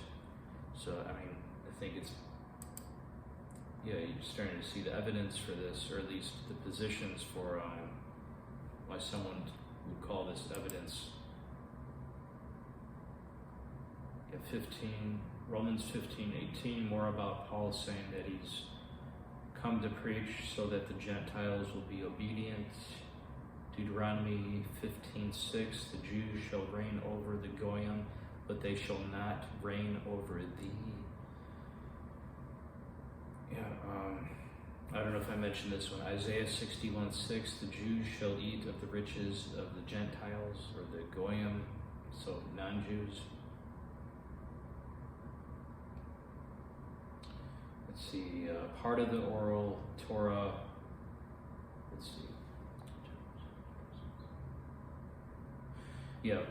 [SPEAKER 2] So, I mean, I think it's, you're starting to see the evidence for this, or at least the positions for why someone would call this evidence. Romans 15:18, more about Paul saying that he's come to preach so that the Gentiles will be obedient. Deuteronomy 15:6, the Jews shall reign over the Goyim, but they shall not reign over thee. I don't know if I mentioned this one. Isaiah 61:6, the Jews shall eat of the riches of the Gentiles, or the Goyim, so non-Jews. Let's see, part of the oral Torah,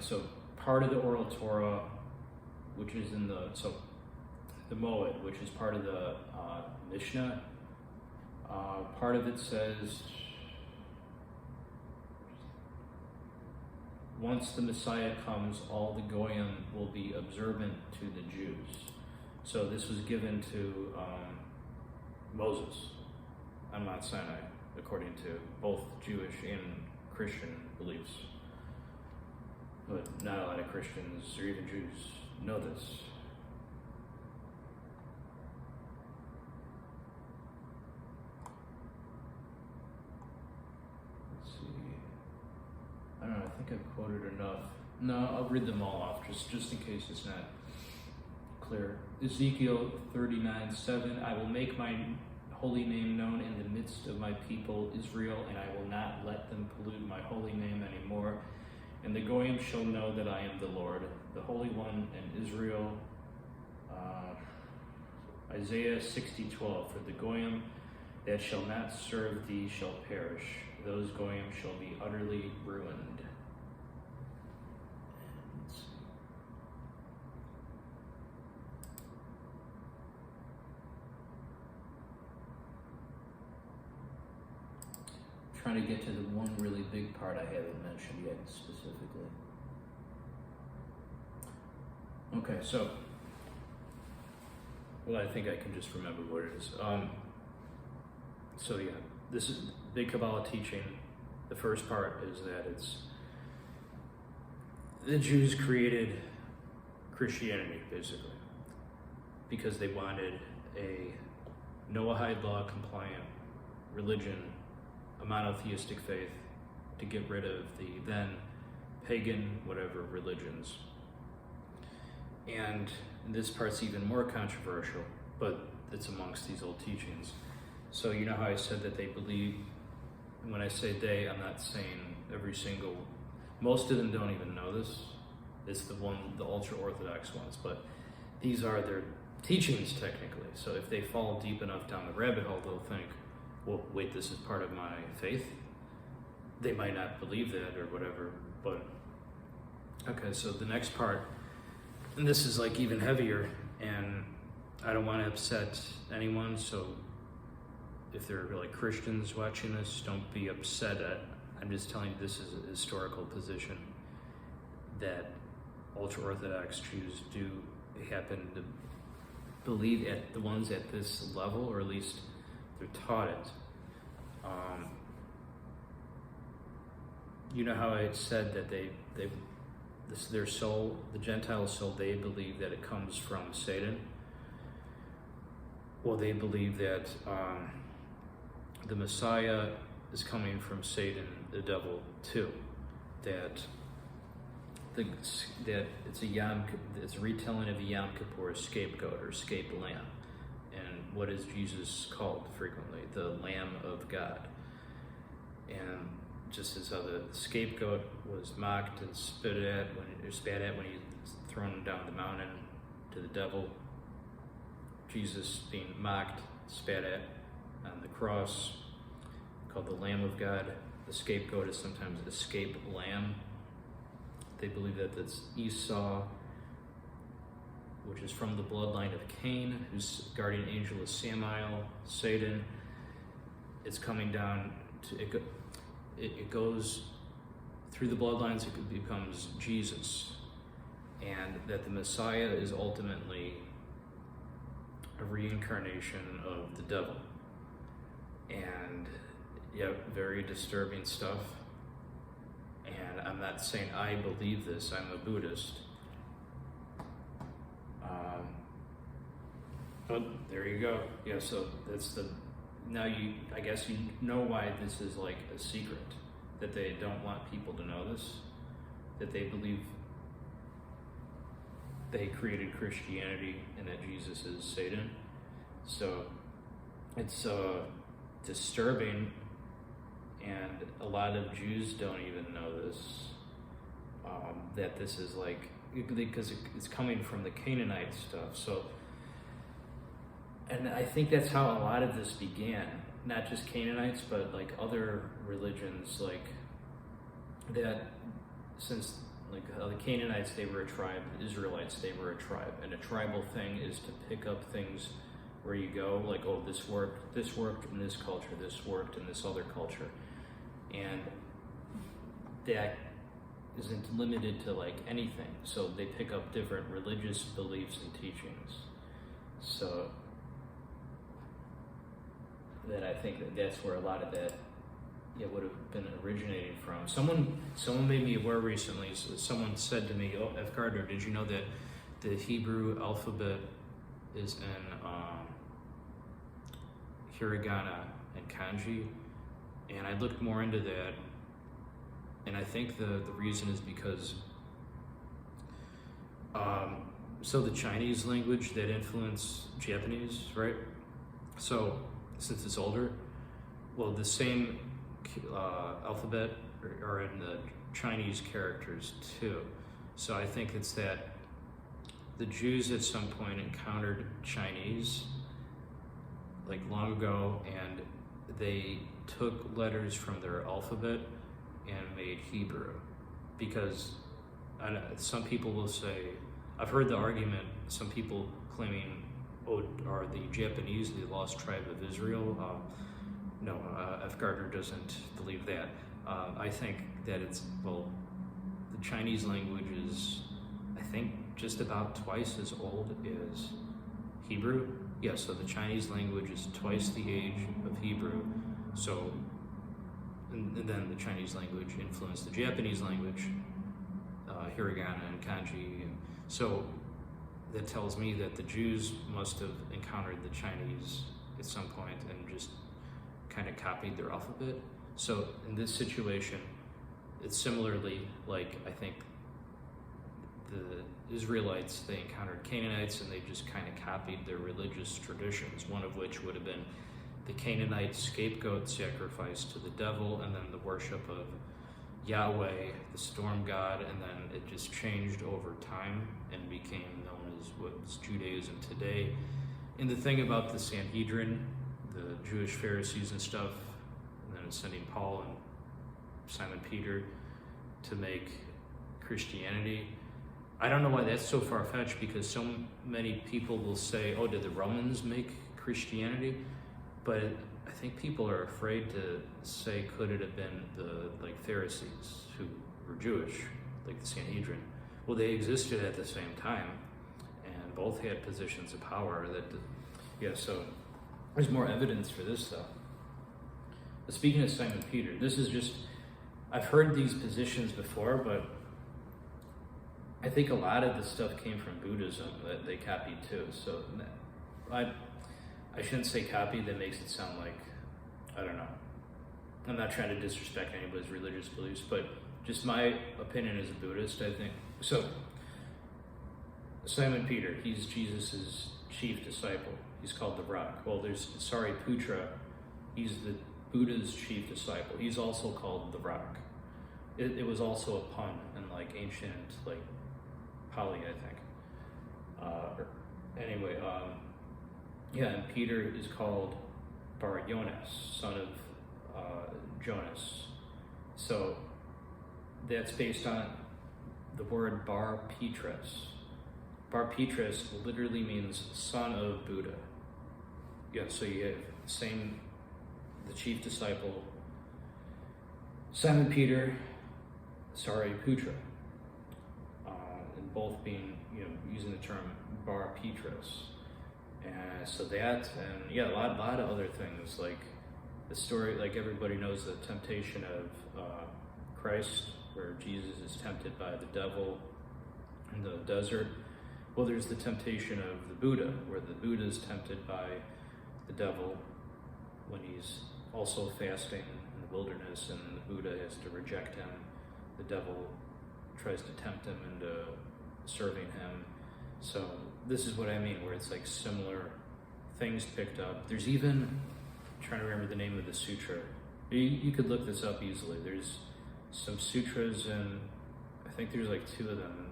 [SPEAKER 2] so part of the oral Torah, which is in the Moed, which is part of the Mishnah, part of it says, once the Messiah comes, all the Goyim will be observant to the Jews. So this was given to Moses on Mount Sinai, according to both Jewish and Christian beliefs. But not a lot of Christians or even Jews know this. Let's see. I don't know, I think I've quoted enough. No, I'll read them all off just in case it's not clear. Ezekiel 39:7, I will make my holy name known in the midst of my people Israel, and I will not let them pollute my holy name anymore. And the Goyim shall know that I am the Lord, the Holy One in Israel. Isaiah 60:12, for the Goyim that shall not serve thee shall perish. Those goyim shall be utterly ruined. Let's see. Trying to get to the one really big part I haven't mentioned yet specifically. Okay, so, well, I think I can just remember what it is. So yeah, this is big Kabbalah teaching. The first part is that it's the Jews created Christianity, basically, because they wanted a Noahide law compliant religion, a monotheistic faith, to get rid of the then pagan whatever religions. And this part's even more controversial, but it's amongst these old teachings. So you know how I said that they believe, and when I say they, I'm not saying every single, most of them don't even know this. It's the ultra-Orthodox ones, but these are their teachings technically. So if they fall deep enough down the rabbit hole, they'll think, well, wait, this is part of my faith? They might not believe that or whatever, but okay, so the next part, and this is like even heavier, and I don't want to upset anyone, so if there are like Christians watching this, don't be upset I'm just telling you this is a historical position that ultra-Orthodox Jews do happen to believe at the ones at this level, or at least they're taught it. You know how I said that their soul, the Gentile soul, they believe that it comes from Satan? Well, they believe that the Messiah is coming from Satan, the devil, too. That it's a retelling of a Yom Kippur scapegoat or escaped lamb. And what is Jesus called frequently? The Lamb of God. And just as how the scapegoat was mocked and spat at when he was thrown down the mountain to the devil, Jesus being mocked, spat at on the cross, called the Lamb of God. The scapegoat is sometimes the escape lamb. They believe that that's Esau, which is from the bloodline of Cain, whose guardian angel is Samael, Satan. It's coming down to it goes through the bloodlines. It becomes Jesus, and that the Messiah is ultimately a reincarnation of the devil. And yeah, very disturbing stuff. And I'm not saying I believe this, I'm a Buddhist. But there you go. Yeah, so that's I guess you know why this is like a secret, that they don't want people to know this, that they believe they created Christianity and that Jesus is Satan. So it's disturbing, and a lot of Jews don't even know this, that this is like, because it's coming from the Canaanite stuff. So, and I think that's how a lot of this began, not just Canaanites, but like other religions, like that, since like the Canaanites, they were a tribe, the Israelites, they were a tribe, and a tribal thing is to pick up things where you go, like, oh, this worked in this culture, this worked in this other culture, and that isn't limited to like anything, so they pick up different religious beliefs and teachings. So that I think that's where a lot of that would have been originating from. Someone made me aware recently, so someone said to me, oh, F. Gardner, did you know that the Hebrew alphabet is in hiragana and kanji? And I looked more into that, and I think the reason is because so the Chinese language that influenced Japanese, right? So since it's older, well, the same alphabet are in the Chinese characters too. So I think it's that the Jews at some point encountered Chinese,
[SPEAKER 1] like long ago, and they took letters from their alphabet and made Hebrew, because some people will say, I've heard the argument, some people claiming, oh, are the Japanese the lost tribe of Israel? No, F. Gardner doesn't believe that. I think that it's, well, the Chinese language is, I think, just about twice as old as Hebrew. Yeah, so the Chinese language is twice the age of Hebrew. So, and then the Chinese language influenced the Japanese language, hiragana and kanji. So that tells me that the Jews must have encountered the Chinese at some point and just kind of copied their alphabet. So in this situation, it's similarly like, I think the Israelites, they encountered Canaanites and they just kind of copied their religious traditions, one of which would have been the Canaanite scapegoat sacrifice to the devil, and then the worship of Yahweh, the storm god, and then it just changed over time and became known as what's Judaism today. And the thing about the Sanhedrin, the Jewish Pharisees and stuff, and then sending Paul and Simon Peter to make Christianity, I don't know why that's so far-fetched, because so many people will say, oh, did the Romans make Christianity? But I think people are afraid to say, could it have been the Pharisees who were Jewish, like the Sanhedrin? Well, they existed at the same time, and both had positions of power. So there's more evidence for this, though. But speaking of Simon Peter, this is just, I've heard these positions before, but I think a lot of the stuff came from Buddhism that they copied too. So I shouldn't say copy, that makes it sound like, I don't know. I'm not trying to disrespect anybody's religious beliefs, but just my opinion as a Buddhist, I think. So, Simon Peter, he's Jesus' chief disciple. He's called the Rock. Well, there's Sariputra, he's the Buddha's chief disciple. He's also called the Rock. It was also a pun in like ancient, like Pali, I think. And Peter is called Bar Jonas, son of Jonas. So that's based on the word Bar Petrus. Bar Petrus literally means son of Buddha. Yeah, so you have the chief disciple, Simon Peter, Sariputra, and both being, using the term Bar Petrus. And so that, and a lot of other things, like the story, like everybody knows the temptation of Christ, where Jesus is tempted by the devil in the desert. Well, there's the temptation of the Buddha, where the Buddha is tempted by the devil when he's also fasting in the wilderness, and the Buddha has to reject him. The devil tries to tempt him into serving him. So this is what I mean, where it's like similar things picked up. There's even, I'm trying to remember the name of the sutra. You could look this up easily. There's some sutras, and I think there's like two of them in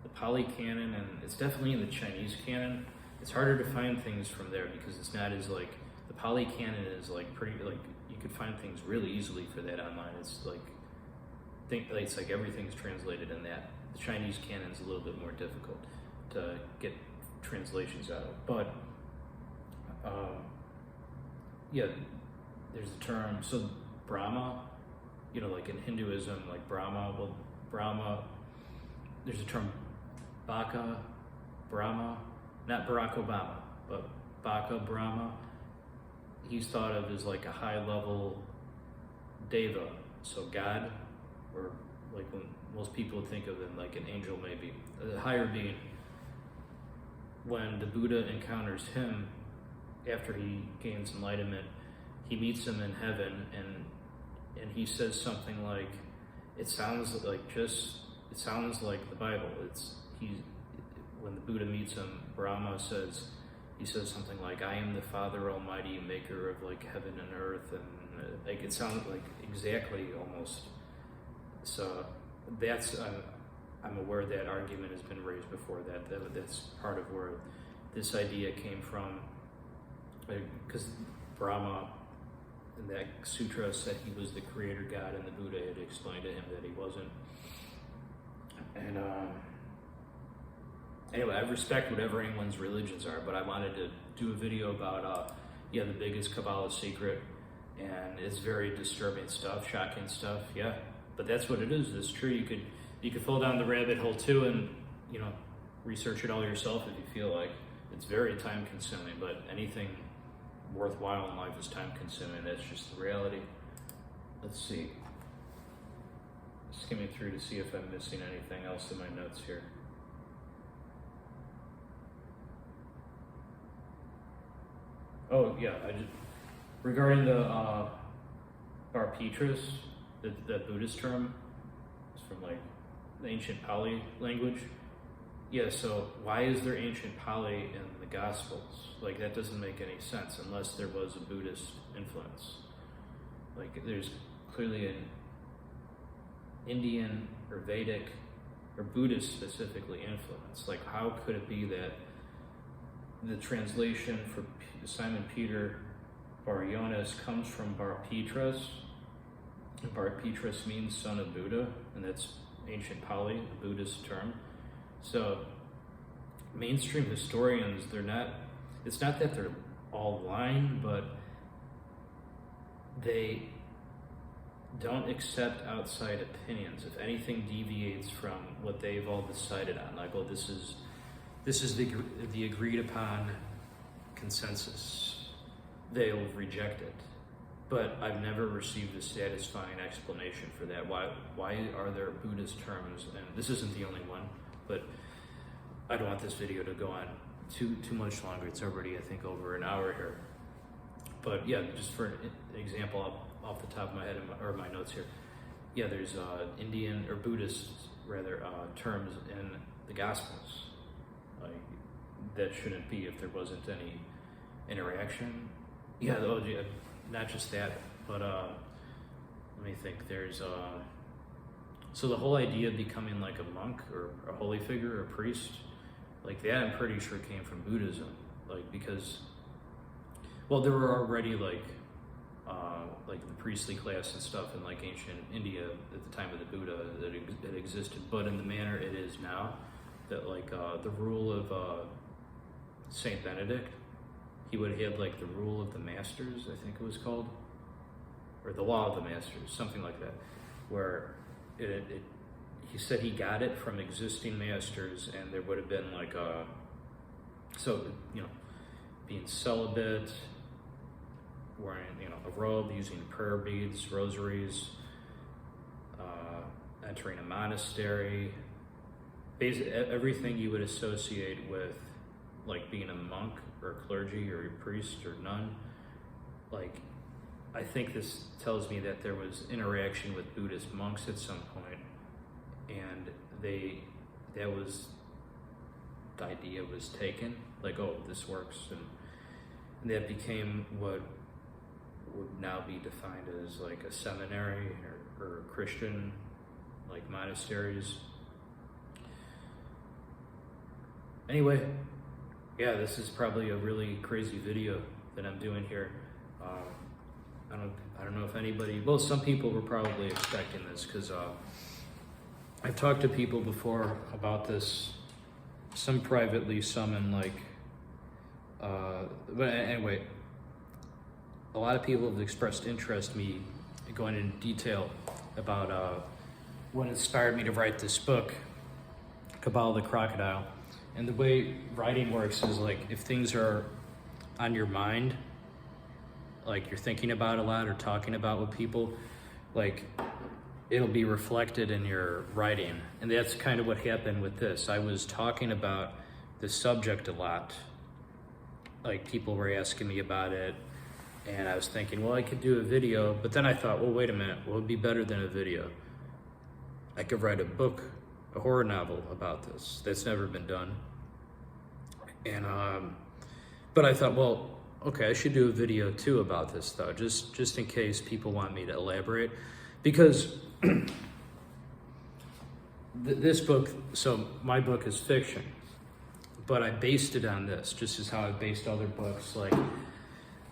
[SPEAKER 1] the Pali canon, and it's definitely in the Chinese canon. It's harder to find things from there because it's not as like, the Pali canon is like pretty, like you could find things really easily for that online. It's like, it's like everything's translated in that. The Chinese canon is a little bit more difficult to get translations out of. But there's a term, so Brahma, like in Hinduism, like Brahma, there's a term Baka Brahma, not Barack Obama, but Baka Brahma. He's thought of as like a high level deva, so God, or like when most people think of him like an angel, maybe a higher being. When the Buddha encounters him after he gains enlightenment, he meets him in heaven, and he says something like, it sounds like the Bible. When the Buddha meets him, he says something like, I am the Father Almighty, maker of like heaven and earth, and like it sounds like exactly almost. So that's, I'm aware that argument has been raised before, that's part of where this idea came from.
[SPEAKER 2] because Brahma in that sutra said he was the creator God, and the Buddha had explained to him that he wasn't. And anyway, I respect whatever anyone's religions are, but I wanted to do a video about the biggest Kabbalah secret, and it's very disturbing stuff, shocking stuff. Yeah, but that's what it is. It's true. You could fall down the rabbit hole too, and research it all yourself if you feel like. It's very time consuming, but anything worthwhile in life is time consuming. That's just the reality. Let's see. Skimming through to see if I'm missing anything else in my notes here. Oh yeah, regarding the Bar Petras, the Buddhist term, it's from like the ancient Pali language. Yeah, so why is there ancient Pali in the Gospels? Like, that doesn't make any sense unless there was a Buddhist influence. Like, there's clearly an Indian or Vedic or Buddhist specifically influence. Like, how could it be that the translation for Simon Peter Bar Jonas comes from Bar Petras? And Bar Petras means son of Buddha, and that's ancient Pali, a Buddhist term. So mainstream historians, it's not that they're all lying, but they don't accept outside opinions. If anything deviates from what they've all decided on, like, well, this is the agreed upon consensus, they'll reject it. But I've never received a satisfying explanation for that. Why are there Buddhist terms? And this isn't the only one, but I don't want this video to go on too much longer. It's already, I think, over an hour here. But yeah, just for an example off the top of my head or my notes here. Yeah, there's Indian or Buddhist rather terms in the Gospels. Like, that shouldn't be if there wasn't any interaction. Yeah, not just that, but let me think. There's so the whole idea of becoming like a monk or a holy figure or a priest, like that, I'm pretty sure came from Buddhism. Like, because, well, there were already like the priestly class and stuff in like ancient India at the time of the Buddha that existed, but in the manner it is now, that like the rule of Saint Benedict, he would have like the rule of the masters, I think it was called, or the law of the masters, something like that, where he said he got it from existing masters, and there would have been like being celibate, wearing a robe, using prayer beads, rosaries, entering a monastery, basically everything you would associate with like being a monk or a clergy or a priest or nun. Like, I think this tells me that there was interaction with Buddhist monks at some point, and the idea was taken, like, oh, this works, and that became what would now be defined as like a seminary or Christian, like monasteries. Anyway, yeah, this is probably a really crazy video that I'm doing here. I don't know if anybody, well, some people were probably expecting this, because I've talked to people before about this, some privately, some in like, but anyway, a lot of people have expressed interest in me going into detail about what inspired me to write this book, Kabbalah the Crocodile. And the way writing works is like, if things are on your mind, like you're thinking about a lot or talking about with people, like it'll be reflected in your writing. And that's kind of what happened with this. I was talking about the subject a lot. Like, people were asking me about it, and I was thinking, well, I could do a video, but then I thought, well, wait a minute, what would be better than a video? I could write a book, a horror novel about this. That's never been done. And but I thought, well, okay, I should do a video too about this though, just in case people want me to elaborate, because this book, so my book is fiction, but I based it on this, just as how I based other books, like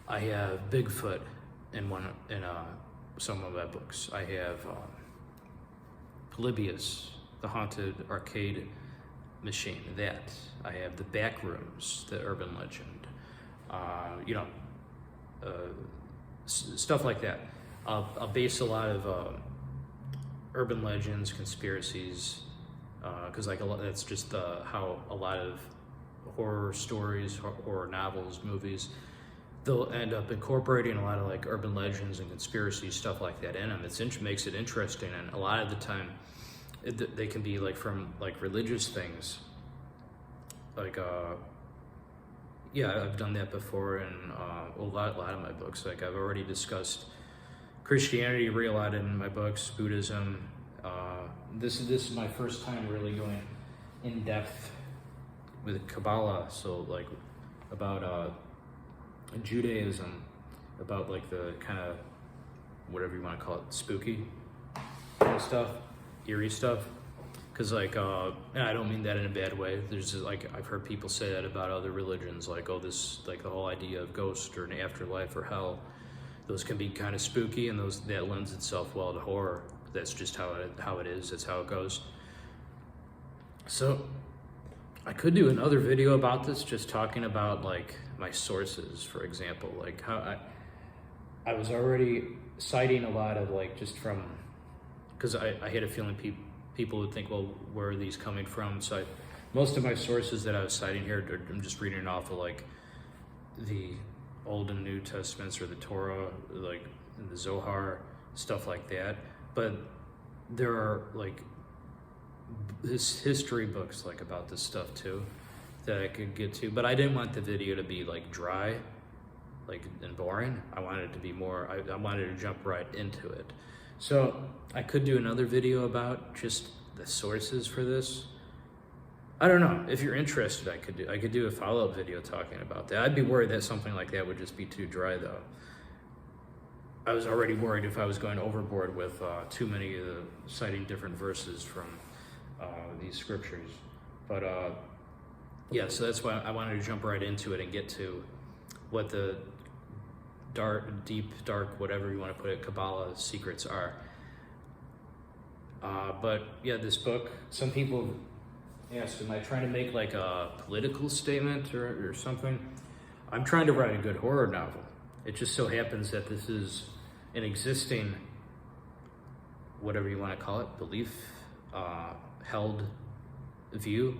[SPEAKER 1] I have Bigfoot in some of my books. I have Polybius, the haunted arcade machine. That I have the back rooms, the urban legend. Stuff like that. I'll base a lot of urban legends, conspiracies, because that's just how a lot of horror stories, horror novels, movies, they'll end up incorporating a lot of like urban legends and conspiracy stuff like that in them. Makes it interesting, and a lot of the time they can be like from like religious things. Like I've done that before in a lot of my books. Like I've already discussed Christianity a lot in my books, Buddhism. This is my first time really going in depth with Kabbalah. So like about Judaism, about like the kind of whatever you want to call it, spooky kind of stuff, eerie stuff. Because like, and I don't mean that in a bad way. There's like, I've heard people say that about other religions, like, oh, this, like the whole idea of ghost or an afterlife or hell, those can be kind of spooky, and that lends itself well to horror. That's just how it is. That's how it goes. So I could do another video about this, just talking about like my sources, for example, like how I was already citing a lot of like just from, because I had a feeling people would think, well, where are these coming from? So most of my sources that I was citing here, I'm just reading off of like the Old and New Testaments or the Torah, like the Zohar, stuff like that. But there are like history books like about this stuff too that I could get to. But I didn't want the video to be like dry, like and boring. I wanted it to be more. I wanted to jump right into it. So I could do another video about just the sources for this. I don't know. If you're interested, I could do a follow-up video talking about that. I'd be worried that something like that would just be too dry, though. I was already worried if I was going overboard with too many citing different verses from these scriptures. But yeah, so that's why I wanted to jump right into it and get to what the deep, dark, whatever you want to put it, Kabbalah secrets are. But yeah, this book, some people ask, am I trying to make like a political statement or something? I'm trying to write a good horror novel. It just so happens that this is an existing, whatever you want to call it, belief, held view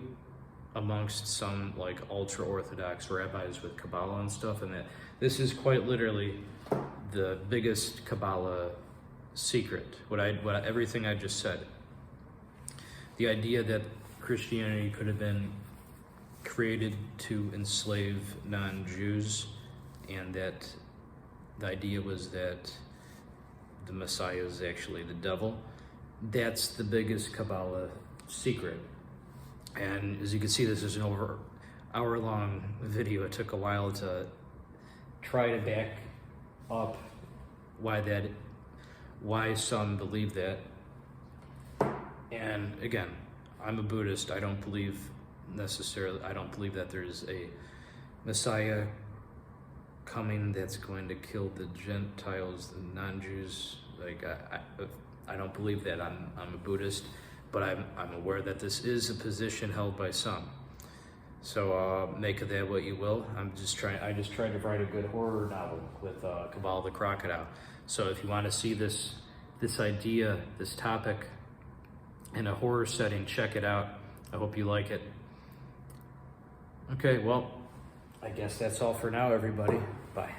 [SPEAKER 1] amongst some like ultra-Orthodox rabbis with Kabbalah and stuff, and that this is quite literally the biggest Kabbalah secret. Everything I just said. The idea that Christianity could have been created to enslave non-Jews, and that the idea was that the Messiah is actually the devil. That's the biggest Kabbalah secret. And as you can see, this is an over hour-long video. It took a while to try to back up why some believe that. And again, I'm a Buddhist. I don't believe that there's a Messiah coming that's going to kill the Gentiles, the non-Jews. Like I don't believe that. I'm a Buddhist, but I'm aware that this is a position held by some. So make of that what you will. I just tried to write a good horror novel with Kabbalah the Crocodile. So if you want to see this idea, this topic in a horror setting, check it out. I hope you like it. Okay, well, I guess that's all for now, everybody. Bye.